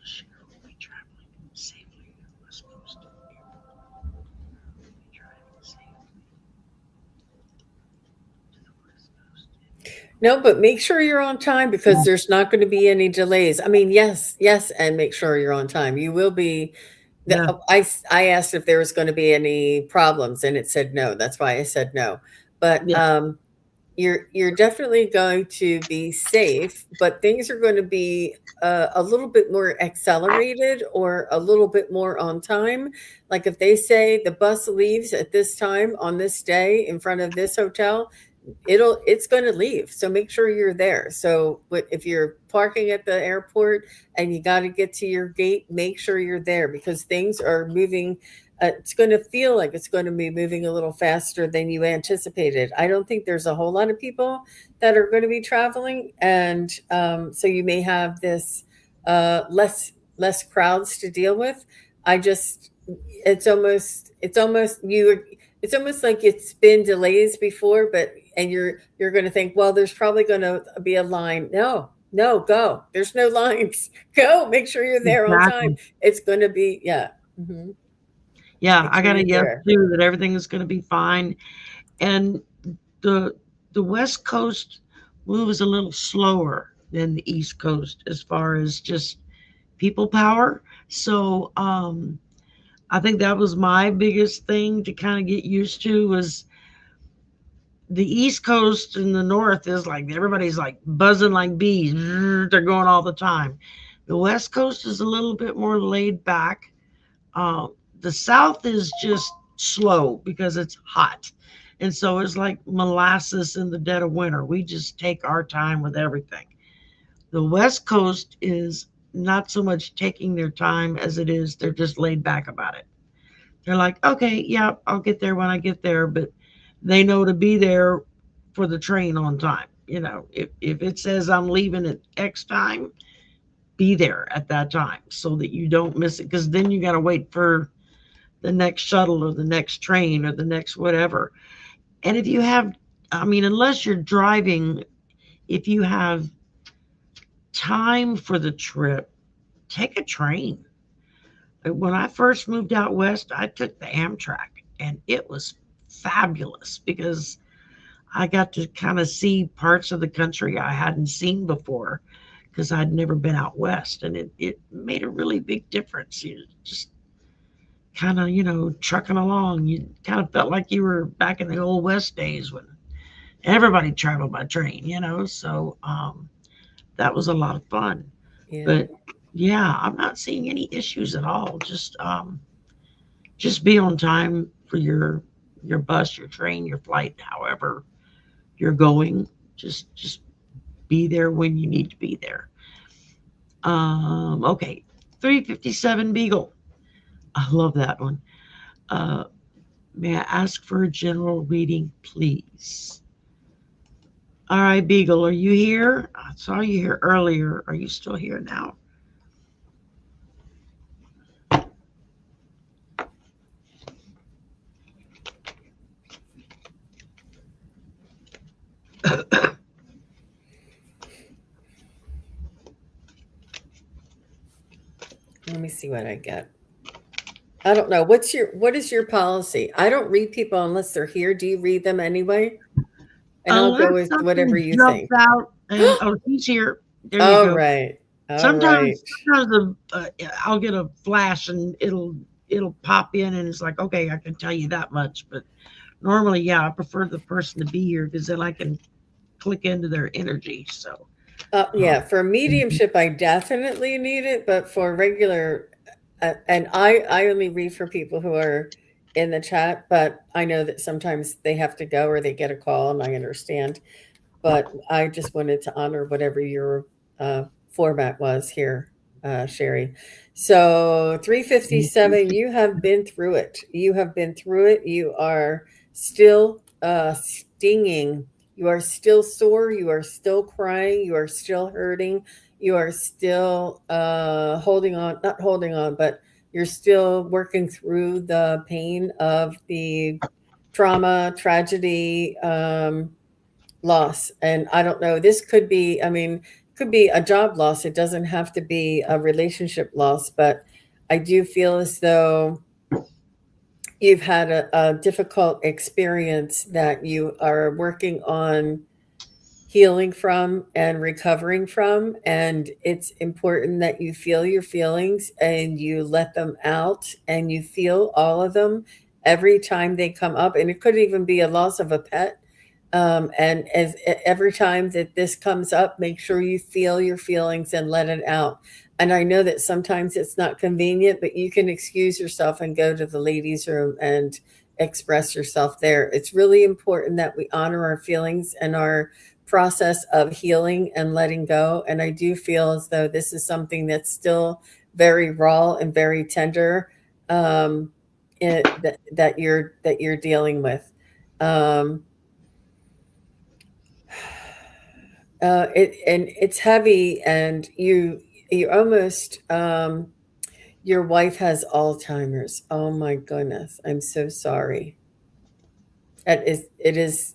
She will be traveling safely to the West Coast in April. Driving safely to the West Coast. No, but make sure you're on time because there's not going to be any delays. I mean, yes, yes, and make sure you're on time. You will be. Yeah, I asked if there was going to be any problems, and it said no. That's why I said no. But yeah, you're definitely going to be safe, but things are going to be a little bit more accelerated or a little bit more on time. Like if they say the bus leaves at this time on this day in front of this hotel, it's going to leave, so make sure you're there. So if you're parking at the airport and you got to get to your gate, make sure you're there because things are moving. It's going to feel like it's going to be moving a little faster than you anticipated. I don't think there's a whole lot of people that are going to be traveling, and so you may have this less crowds to deal with. I just it's almost like it's been delays before, but and you're going to think, well, there's probably going to be a line. No, go. There's no lines. Go. Make sure you're there on time. exactly. It's going to be mhm. Yeah, Make I sure got a you're yes there. too that everything is going to be fine. And the the West Coast moves a little slower than the East Coast as far as just people power. So I think that was my biggest thing to kind of get used to was the East Coast and the North is like everybody's like buzzing like bees. They're going all the time. The West Coast is a little bit more laid back. The South is just slow because it's hot. And so it's like molasses in the dead of winter. We just take our time with everything. The West Coast is not so much taking their time as it is they're just laid back about it. They're like, okay, yeah, I'll get there when I get there, but they know to be there for the train on time. You know, if it says I'm leaving at X time, be there at that time so that you don't miss it. Because then you got to wait for the next shuttle or the next train or the next whatever. And if you have, I mean, unless you're driving, if you have time for the trip, take a train. When I first moved out west, I took the Amtrak and it was fabulous because I got to kind of see parts of the country I hadn't seen before because I'd never been out west. And it made a really big difference. You just kind of, trucking along. You kind of felt like you were back in the old west days when everybody traveled by train, So that was a lot of fun. Yeah. But yeah, I'm not seeing any issues at all. Just be on time for your bus, your train, your flight, however you're going. Just be there when you need to be there. Okay, 357 Beagle. I love that one. Uh, may I ask for a general reading, please? All right, Beagle, are you here? I saw you here earlier. Are you still here now? Let me see what I get. I don't know. What is your policy? I don't read people unless they're here. Do you read them anyway? And I'll go Unless with whatever something you jumps think. out and oh, he's here. There you All go. right. All right. Sometimes I'll get a flash and it'll pop in and it's like okay, I can tell you that much. But normally, yeah, I prefer the person to be here because then I can click into their energy. So, Yeah, um, for mediumship, I definitely need it, but for regular, and I only read for people who are in the chat, but I know that sometimes they have to go or they get a call, and I understand. But I just wanted to honor whatever your format was here. Sherry. So Thank you. 357, you have been through it. You have been through it. You are still stinging. You are still sore. You are still crying. You are still hurting. You are still holding on, not holding on, but you're still working through the pain of the trauma, tragedy, loss. And I don't know, this could be, I mean, could be a job loss. It doesn't have to be a relationship loss, but I do feel as though you've had a difficult experience that you are working on healing from and recovering from. And it's important that you feel your feelings and you let them out and you feel all of them every time they come up. And it could even be a loss of a pet. And as every time that this comes up, make sure you feel your feelings and let it out. And I know that sometimes it's not convenient, but you can excuse yourself and go to the ladies' room and express yourself there. It's really important that we honor our feelings and our process of healing and letting go. And I do feel as though this is something that's still very raw and very tender, that you're dealing with. Um, it's heavy, and you almost, your wife has Alzheimer's. Oh my goodness, I'm so sorry. It is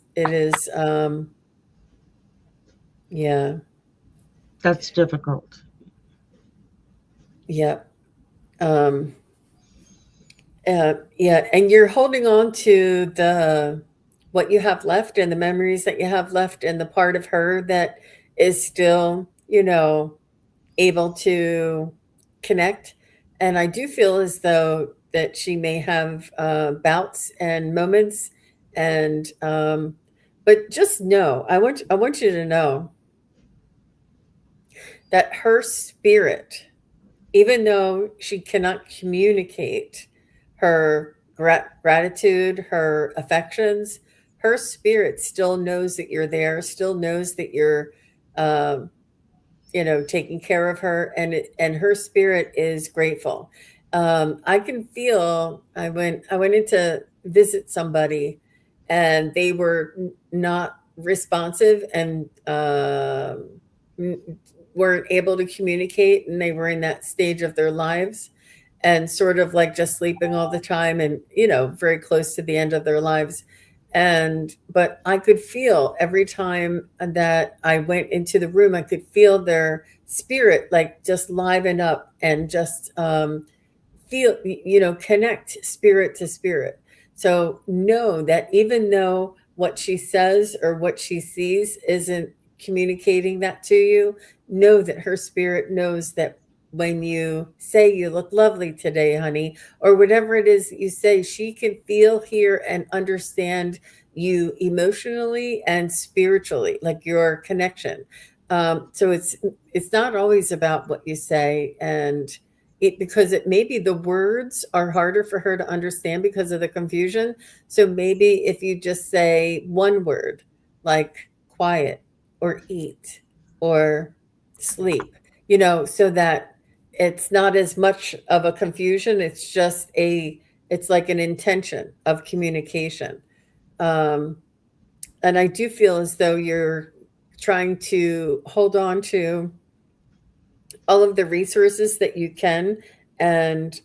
yeah. That's difficult. Yeah. um yeah, and you're holding on to the what you have left and the memories that you have left and the part of her that is still, able to connect. And I do feel as though that she may have bouts and moments, and but just know, I want you to know that her spirit, even though she cannot communicate her gratitude, her affections, her spirit still knows that you're there, still knows that you're, um, taking care of her, and her spirit is grateful. I can feel. I went in to visit somebody, and they were not responsive, and weren't able to communicate, and they were in that stage of their lives, and sort of like just sleeping all the time, and very close to the end of their lives. And but I could feel every time that I went into the room, I could feel their spirit like just liven up, and just feel, connect spirit to spirit. So know that even though what she says or what she sees isn't communicating that to you, know that her spirit knows that when you say you look lovely today, honey, or whatever it is that you say, she can feel, hear, and understand you emotionally and spiritually, like your connection. So it's not always about what you say, and because it maybe the words are harder for her to understand because of the confusion. So maybe if you just say one word, like quiet or eat or sleep, so that it's not as much of a confusion. It's like an intention of communication. Um, and I do feel as though you're trying to hold on to all of the resources that you can, and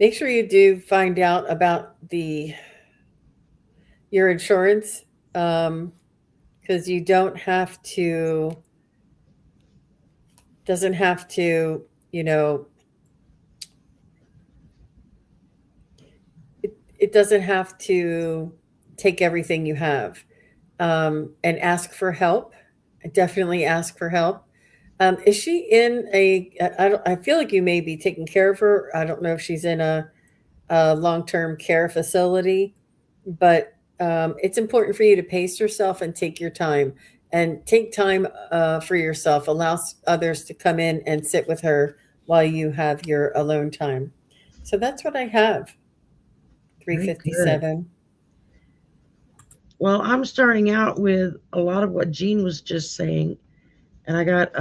make sure you do find out about the your insurance, because you don't have to doesn't have to, it doesn't have to take everything you have. And ask for help. Definitely ask for help. Is she in a? I feel like you may be taking care of her. I don't know if she's in a long-term care facility, but it's important for you to pace yourself and take your time, and take time for yourself. Allow others to come in and sit with her while you have your alone time. So that's what I have. Very good. 357. Well, I'm starting out with a lot of what Jean was just saying, and I got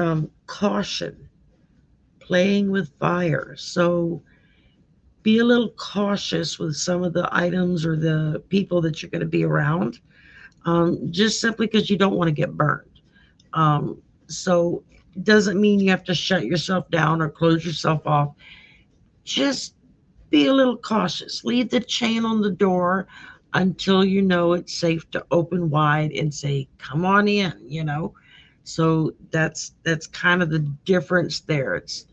caution. playing with fire. So be a little cautious with some of the items or the people that you're going to be around, just simply because you don't want to get burned. So it doesn't mean you have to shut yourself down or close yourself off. Just be a little cautious. Leave the chain on the door until you know it's safe to open wide and say, "Come on in." So that's kind of the difference there. It's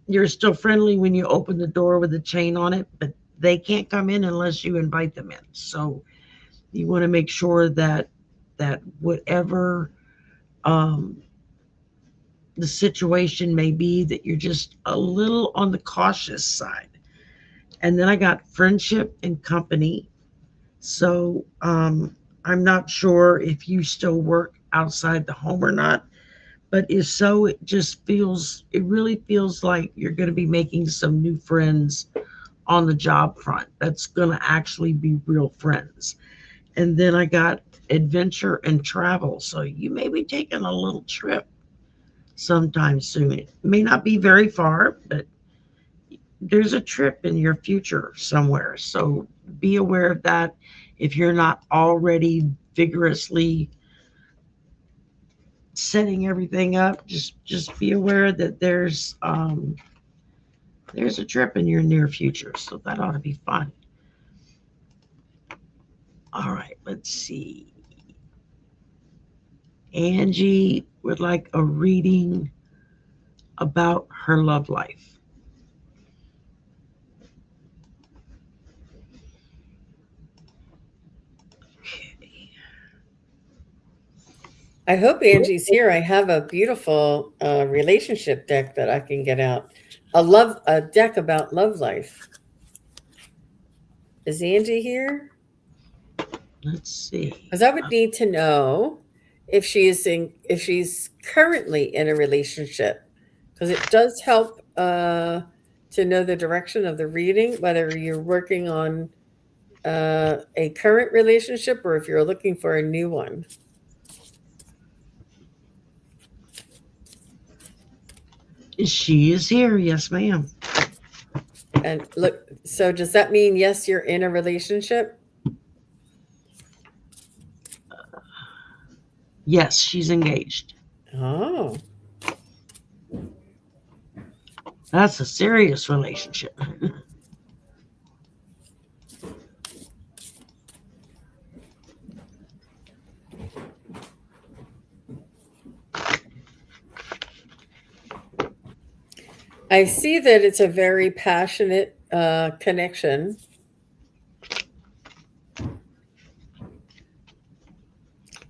You're still friendly when you open the door with a chain on it, but they can't come in unless you invite them in. So you want to make sure that whatever um, the situation may be, that you're just a little on the cautious side. And then I got friendship and company. So I'm not sure if you still work outside the home or not, but if so, it really feels like you're going to be making some new friends on the job front. That's going to actually be real friends. And then I got adventure and travel. So you may be taking a little trip sometime soon. It may not be very far, but there's a trip in your future somewhere. So be aware of that. If you're not already vigorously setting everything up, just be aware that there's a trip in your near future. So that ought to be fun. All right, let's see. Angie would like a reading about her love life. Okay. I hope Angie's here. I have a beautiful relationship deck that I can get out. A deck about love life. Is Angie here? Let's see. Because I would need to know if she's currently in a relationship, because it does help to know the direction of the reading, whether you're working on a current relationship or if you're looking for a new one. She is here. Yes, ma'am. And look, so does that mean yes, you're in a relationship? Yes, she's engaged. Oh. That's a serious relationship. I see that it's a very passionate connection.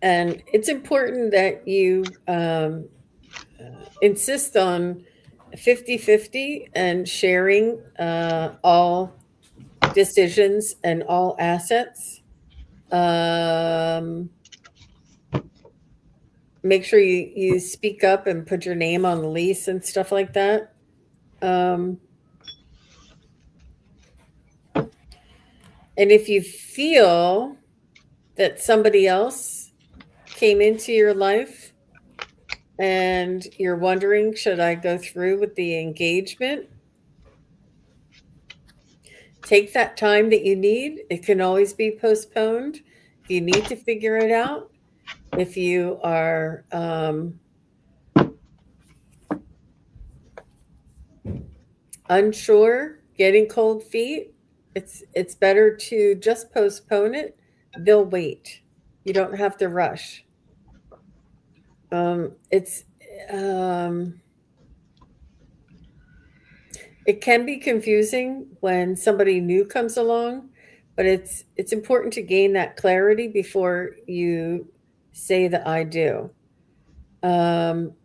And it's important that you insist on 50-50 and sharing all decisions and all assets. Make sure you speak up and put your name on the lease and stuff like that. And if you feel that somebody else came into your life and you're wondering, should I go through with the engagement? Take that time that you need. It can always be postponed. If you need to figure it out, if you are unsure, getting cold feet, it's better to just postpone it. They'll wait. You don't have to rush. It can be confusing when somebody new comes along, but it's important to gain that clarity before you say the I do. And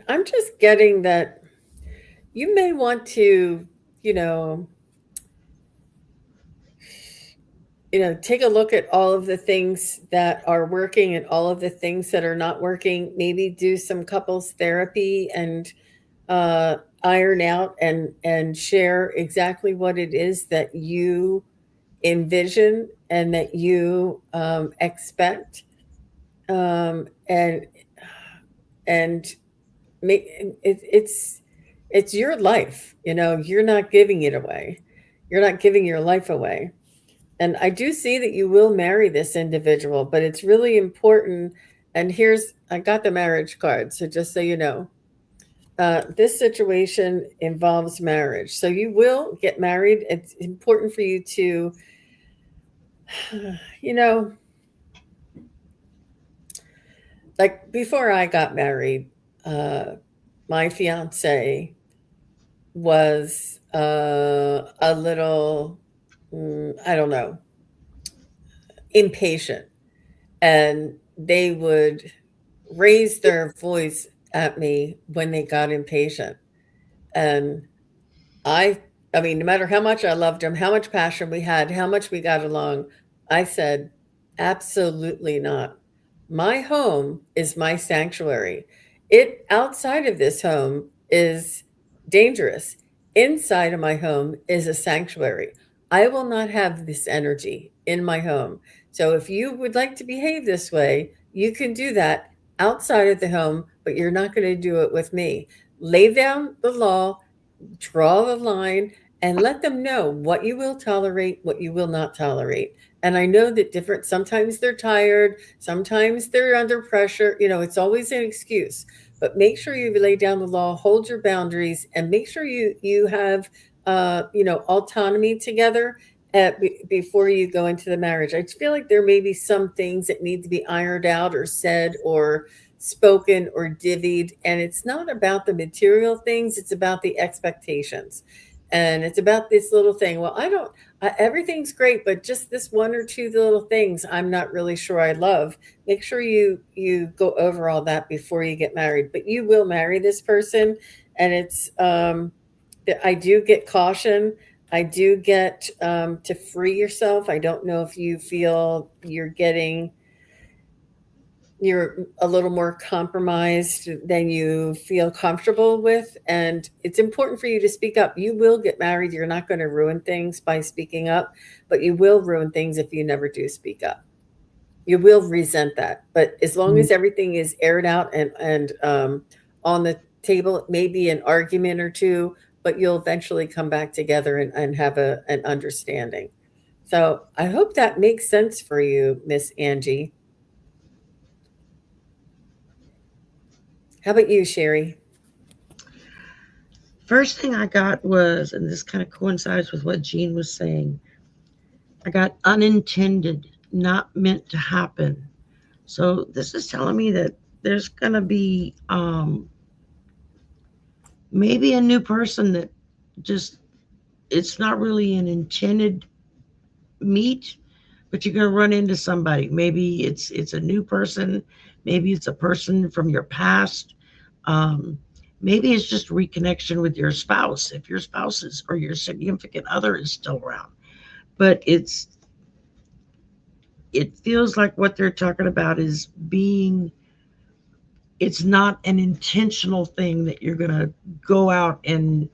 I'm just getting that you may want to, take a look at all of the things that are working and all of the things that are not working. Maybe do some couples therapy and iron out and share exactly what it is that you envision and that you expect, and it's your life. You're not giving it away. You're not giving your life away. And I do see that you will marry this individual, but it's really important. And I got the marriage card. So just so you know, this situation involves marriage. So you will get married. It's important for you to, you know, like before I got married, my fiance was a little, I don't know, impatient. And they would raise their voice at me when they got impatient. And I, I mean, no matter how much I loved him, how much passion we had, how much we got along, I said, absolutely not. My home is my sanctuary. It outside of this home is dangerous. Inside of my home is a sanctuary. I will not have this energy in my home. So if you would like to behave this way, you can do that outside of the home, but you're not going to do it with me. Lay down the law, draw the line, and let them know what you will tolerate, what you will not tolerate. And I know that sometimes they're tired, sometimes they're under pressure. It's always an excuse. But make sure you lay down the law, hold your boundaries, and make sure you have autonomy together before you go into the marriage. I feel like there may be some things that need to be ironed out or said or spoken or divvied. And it's not about the material things, it's about the expectations. And it's about this little thing. Well, everything's great, but just this one or two little things I'm not really sure I love. Make sure you go over all that before you get married. But you will marry this person. And I do get caution. I do get to free yourself. I don't know if you feel you're a little more compromised than you feel comfortable with. And it's important for you to speak up. You will get married. You're not going to ruin things by speaking up, but you will ruin things if you never do speak up. You will resent that. But as long as everything is aired out and on the table, it may be an argument or two, but you'll eventually come back together and have an understanding. So I hope that makes sense for you, Miss Angie. How about you, Sherry? First thing I got was, and this kind of coincides with what Jean was saying, I got unintended, not meant to happen. So this is telling me that there's going to be maybe a new person that just, it's not really an intended meet, but you're going to run into somebody. Maybe it's a new person. Maybe it's a person from your past. Um, Maybe it's just reconnection with your spouse, if your spouse is or your significant other is still around. But it feels like what they're talking about is it's not an intentional thing that you're going to go out and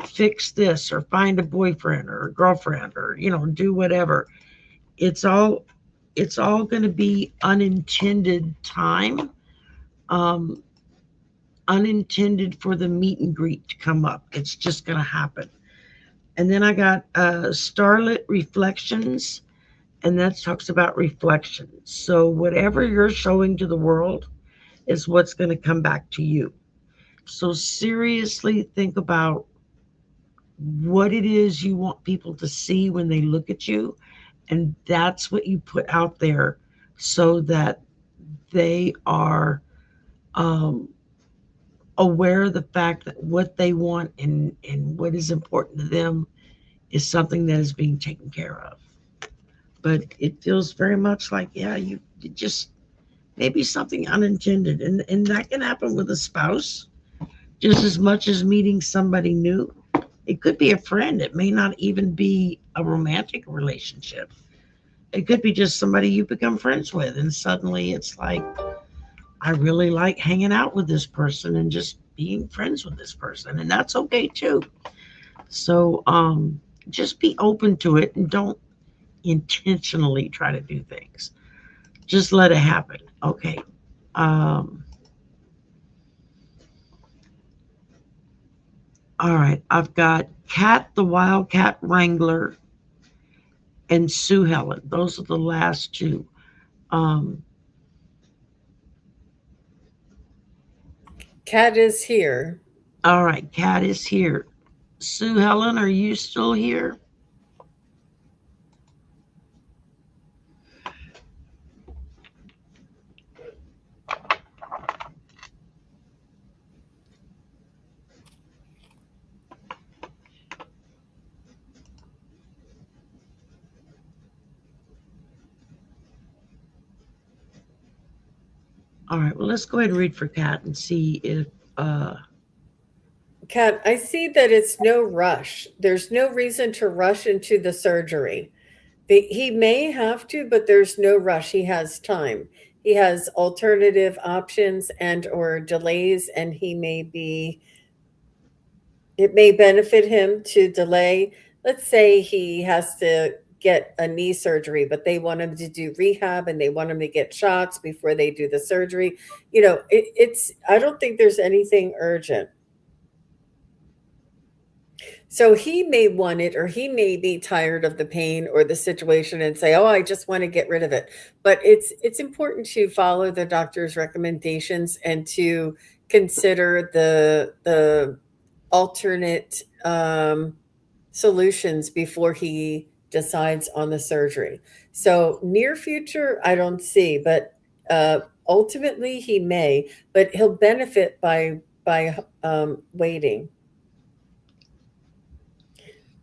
fix this or find a boyfriend or a girlfriend or do whatever. It's all going to be unintended time, um unintended for the meet and greet to come up. It's just going to happen. And then I got starlit reflections, and that talks about reflections. So whatever you're showing to the world is what's going to come back to you. So seriously think about what it is you want people to see when they look at you, and that's what you put out there so that they are um, aware of the fact that what they want and what is important to them is something that is being taken care of. But it feels very much like, yeah, you just maybe something unintended. And that can happen with a spouse just as much as meeting somebody new. It could be a friend. It may not even be a romantic relationship. It could be just somebody you become friends with. And suddenly it's like, I really like hanging out with this person and just being friends with this person. And that's okay too. So just be open to it and don't intentionally try to do things. Just let it happen. Okay. Um, All right, I've got Cat, the Wildcat Wrangler, and Sue Helen. Those are the last two. Um, Cat is here. all right, Cat is here. Sue Helen, are you still here? All right, well, let's go ahead and read for Cat and see if. Cat, I see that it's no rush. There's no reason to rush into the surgery. He may have to, but there's no rush. He has time. He has alternative options and or delays, and it may benefit him to delay. Let's say he has to get a knee surgery, but they want him to do rehab and they want him to get shots before they do the surgery. I don't think there's anything urgent. So he may want it, or he may be tired of the pain or the situation and say, "Oh, I just want to get rid of it." But it's important to follow the doctor's recommendations and to consider the alternate solutions before he decides on the surgery. So near future, I don't see, but ultimately he may, but he'll benefit by waiting.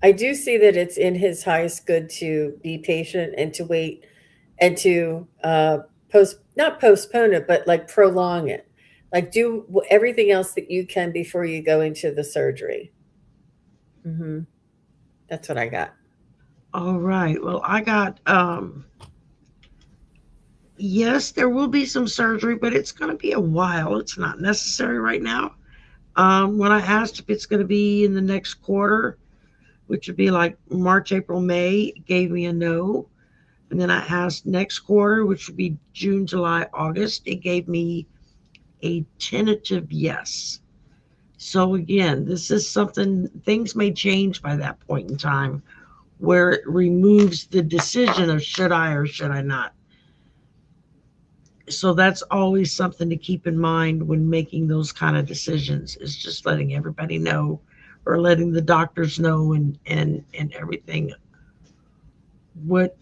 I do see that it's in his highest good to be patient and to wait and to not postpone it, but like prolong it. Like do everything else that you can before you go into the surgery. Mm-hmm. That's what I got. All right, well, I got. Yes, there will be some surgery, but it's going to be a while. It's not necessary right now. When I asked if it's going to be in the next quarter, which would be like March, April, May, it gave me a no. And then I asked next quarter, which would be June, July, August, it gave me a tentative yes. So again, this is something, things may change by that point in time where it removes the decision of should I or should I not. So that's always something to keep in mind when making those kind of decisions, is just letting everybody know, or letting the doctors know, and everything, what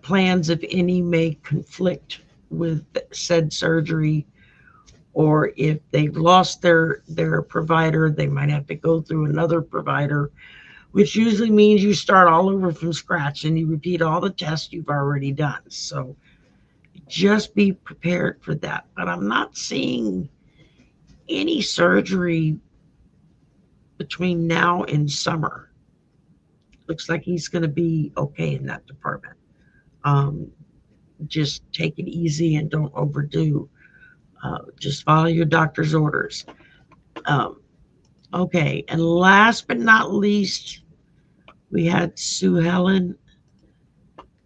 plans, if any, may conflict with said surgery, or if they've lost their provider, they might have to go through another provider, which usually means you start all over from scratch and you repeat all the tests you've already done. So just be prepared for that. But I'm not seeing any surgery between now and summer. Looks like he's going to be okay in that department. Just take it easy and don't overdo. Just follow your doctor's orders. Okay, and last but not least, we had Sue Helen.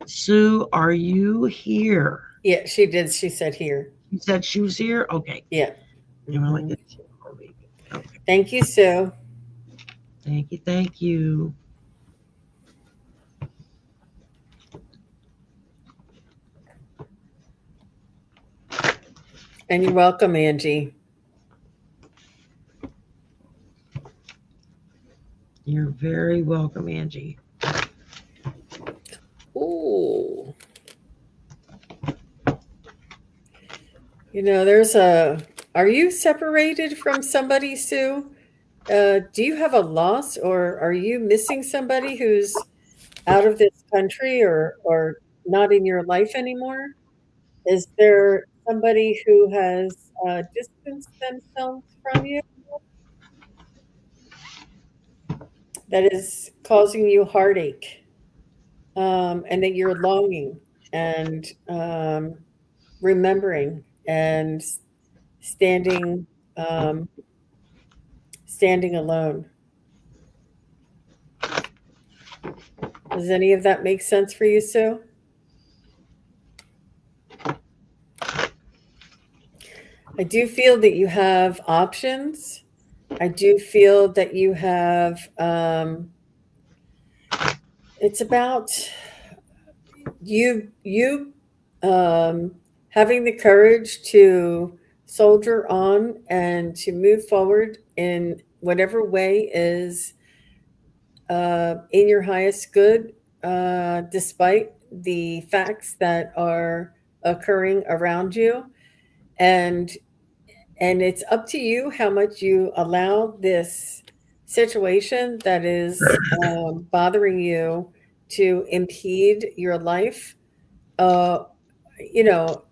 Sue, are you here? Yeah, she did. She said here. She said she was here? Okay. Yeah. Mm-hmm. Okay. Thank you, Sue. Thank you. Thank you. And you're welcome, Angie. You're very welcome, Angie. Ooh. Are you separated from somebody, Sue? Do you have a loss, or are you missing somebody who's out of this country or not in your life anymore? Is there somebody who has distanced themselves from you that is causing you heartache, and that you're longing and remembering and standing alone? Does any of that make sense for you, Sue? I do feel that you have options I do feel that you have, it's about you having the courage to soldier on and to move forward in whatever way is in your highest good, despite the facts that are occurring around you. And it's up to you how much you allow this situation that is bothering you to impede your life. uh, you know,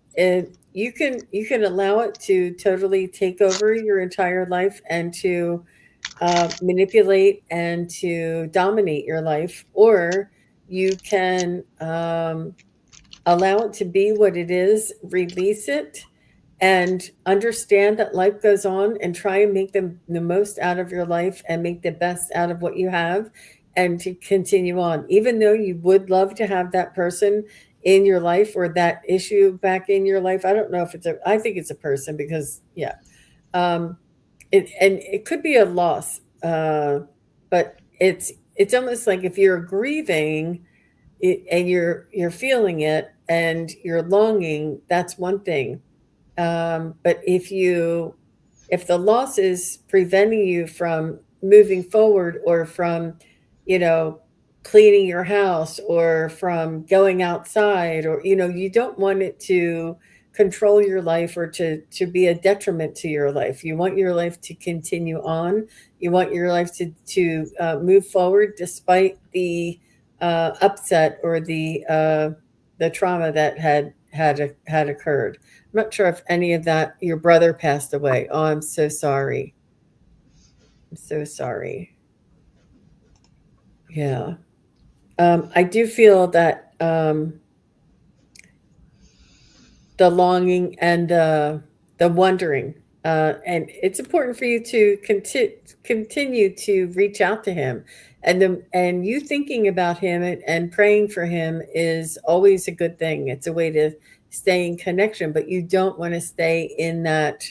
you can allow it to totally take over your entire life and to manipulate and to dominate your life, or you can allow it to be what it is, release it, and understand that life goes on, and try and make the most out of your life and make the best out of what you have, and to continue on, even though you would love to have that person in your life or that issue back in your life. I don't know if I think it's a person, because yeah, um, and it could be a loss, but it's almost like if you're grieving it, and you're feeling it and you're longing, that's one thing. But if the loss is preventing you from moving forward, or from, you know, cleaning your house, or from going outside, or, you know, you don't want it to control your life, or to be a detriment to your life. You want your life to continue on. You want your life to move forward despite the upset, or the trauma that had occurred. I'm not sure if any of that, your brother passed away. Oh, I'm so sorry. I'm so sorry. Yeah. I do feel that the longing and the wondering, and it's important for you to continue to reach out to him, and you thinking about him and praying for him is always a good thing. It's a way to stay in connection, but you don't want to stay in that.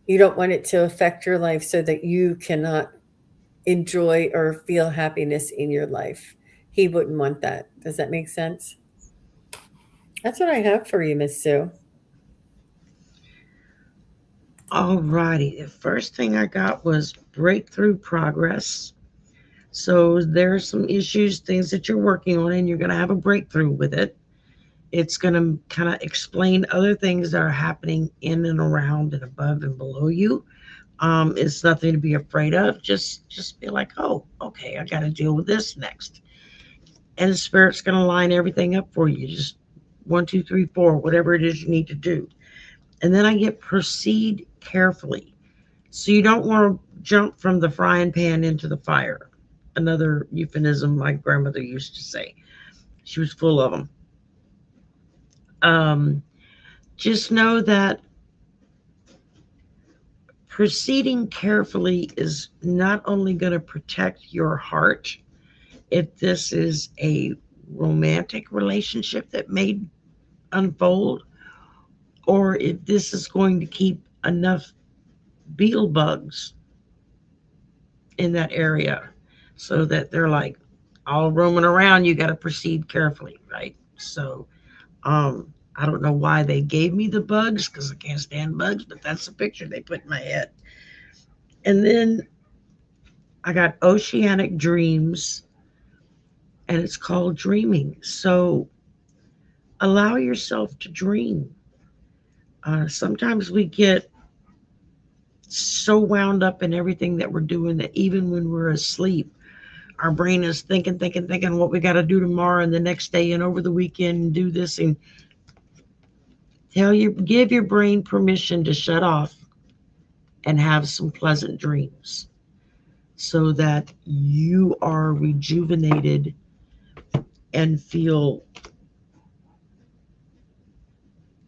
You don't want it to affect your life so that you cannot enjoy or feel happiness in your life. He wouldn't want that. Does that make sense? That's what I have for you, Miss Sue. All righty. The first thing I got was breakthrough progress. So there's some issues, things that you're working on, and you're going to have a breakthrough with it. It's going to kind of explain other things that are happening in and around and above and below you. It's nothing to be afraid of. Just be like, oh, okay, I got to deal with this next. And the spirit's going to line everything up for you. Just one, two, three, four, whatever it is you need to do. And then I get proceed carefully. So you don't want to jump from the frying pan into the fire. Another euphemism my grandmother used to say. She was full of them. Um, just know that proceeding carefully is not only going to protect your heart, if this is a romantic relationship that may unfold, or if this is going to keep enough beetle bugs in that area so that they're like all roaming around. You got to proceed carefully, right? So I don't know why they gave me the bugs, because I can't stand bugs, but that's the picture they put in my head. And then I got oceanic dreams, and it's called dreaming. So allow yourself to dream. Sometimes we get so wound up in everything that we're doing that even when we're asleep, our brain is thinking what we got to do tomorrow and the next day and over the weekend, and do this, and give your brain permission to shut off and have some pleasant dreams so that you are rejuvenated and feel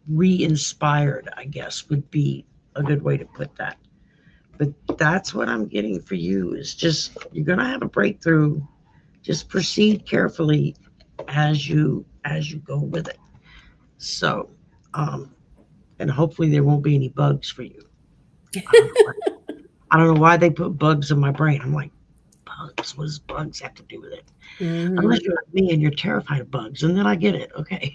re-inspired, I guess would be a good way to put that. But that's what I'm getting for you, is just you're going to have a breakthrough. Just proceed carefully as you go with it. So and hopefully there won't be any bugs for you. I don't know why they put bugs in my brain. I'm like, bugs? What does bugs have to do with it? Unless Mhm. you're like me and you're terrified of bugs, and then I get it. Okay.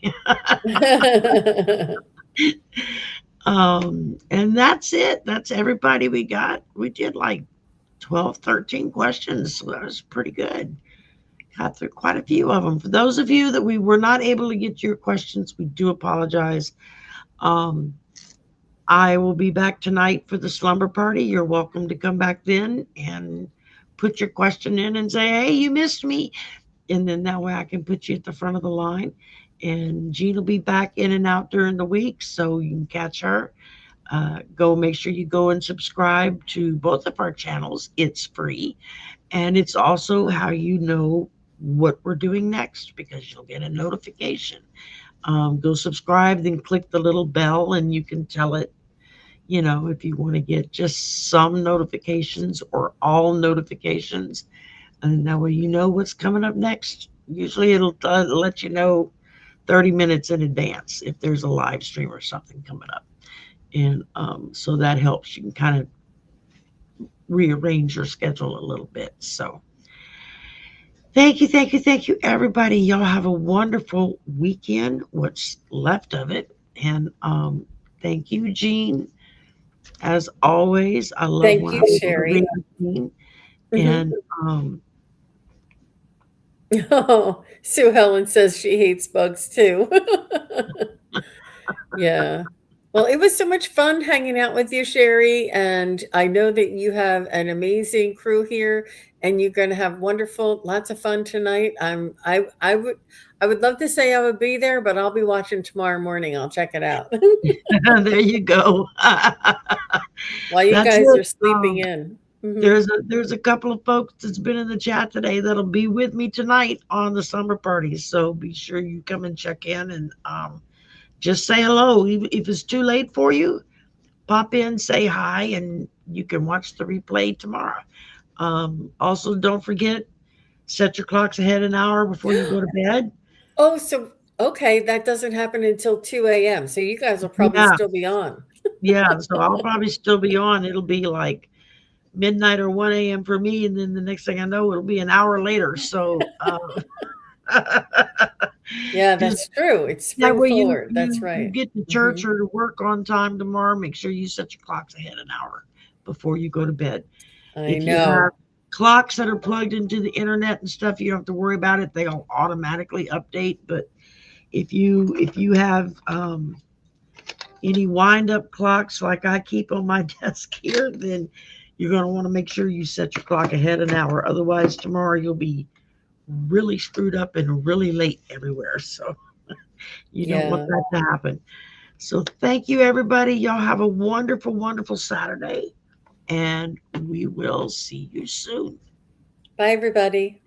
And that's it. That's everybody we got. We did like 12, 13 questions. So that was pretty good. Got through quite a few of them. For those of you that we were not able to get to your questions, we do apologize. Um, I will be back tonight for the slumber party. You're welcome to come back then and put your question in and say, hey, you missed me. And then that way I can put you at the front of the line. And Jean will be back in and out during the week, so you can catch her. Go make sure you go and subscribe to both of our channels. It's free. And it's also how you know what we're doing next because you'll get a notification. Go subscribe, then click the little bell, and you can tell it, if you want to get just some notifications or all notifications. And that way you know what's coming up next. Usually it'll let you know 30 minutes in advance if there's a live stream or something coming up. And so that helps. You can kind of rearrange your schedule a little bit. So thank you, thank you, thank you, everybody. Y'all have a wonderful weekend, what's left of it. And thank you, Jean. As always, I love Thank when you, I'm able to Sherry. read Jean. Mhm. And Oh, Sue Helen says she hates bugs too. Yeah. Well, it was so much fun hanging out with you, Sherry, and I know that you have an amazing crew here and you're going to have wonderful lots of fun tonight. I would love to say I would be there, but I'll be watching tomorrow morning. I'll check it out there you go. while you That's guys it. are sleeping in. Mhm. There's a couple of folks that's been in the chat today that'll be with me tonight on the summer party. So be sure you come and check in and just say hello. If it's too late for you, pop in, say hi, and you can watch the replay tomorrow. Also, don't forget, set your clocks ahead an hour before you go to bed. Oh, so okay, that doesn't happen until 2 a.m. So you guys will probably Yeah, still be on. yeah. So I'll probably still be on. It'll be like midnight or 1 a.m. for me, and then the next thing I know, it'll be an hour later. So Yeah, just that's true. It's that spring way you forward. That's you you right. get to church Mhm. or to work on time tomorrow. Make sure you set your clocks ahead an hour before you go to bed. I If you have know. clocks that are plugged into the internet and stuff, you don't have to worry about it. They'll automatically update. But if you have any wind up clocks like I keep on my desk here, then you're going to want to make sure you set your clock ahead an hour. Otherwise, tomorrow you'll be really screwed up and really late everywhere. So you don't want Yeah. that to happen. So thank you, everybody. Y'all have a wonderful, wonderful Saturday, and we will see you soon. Bye, everybody.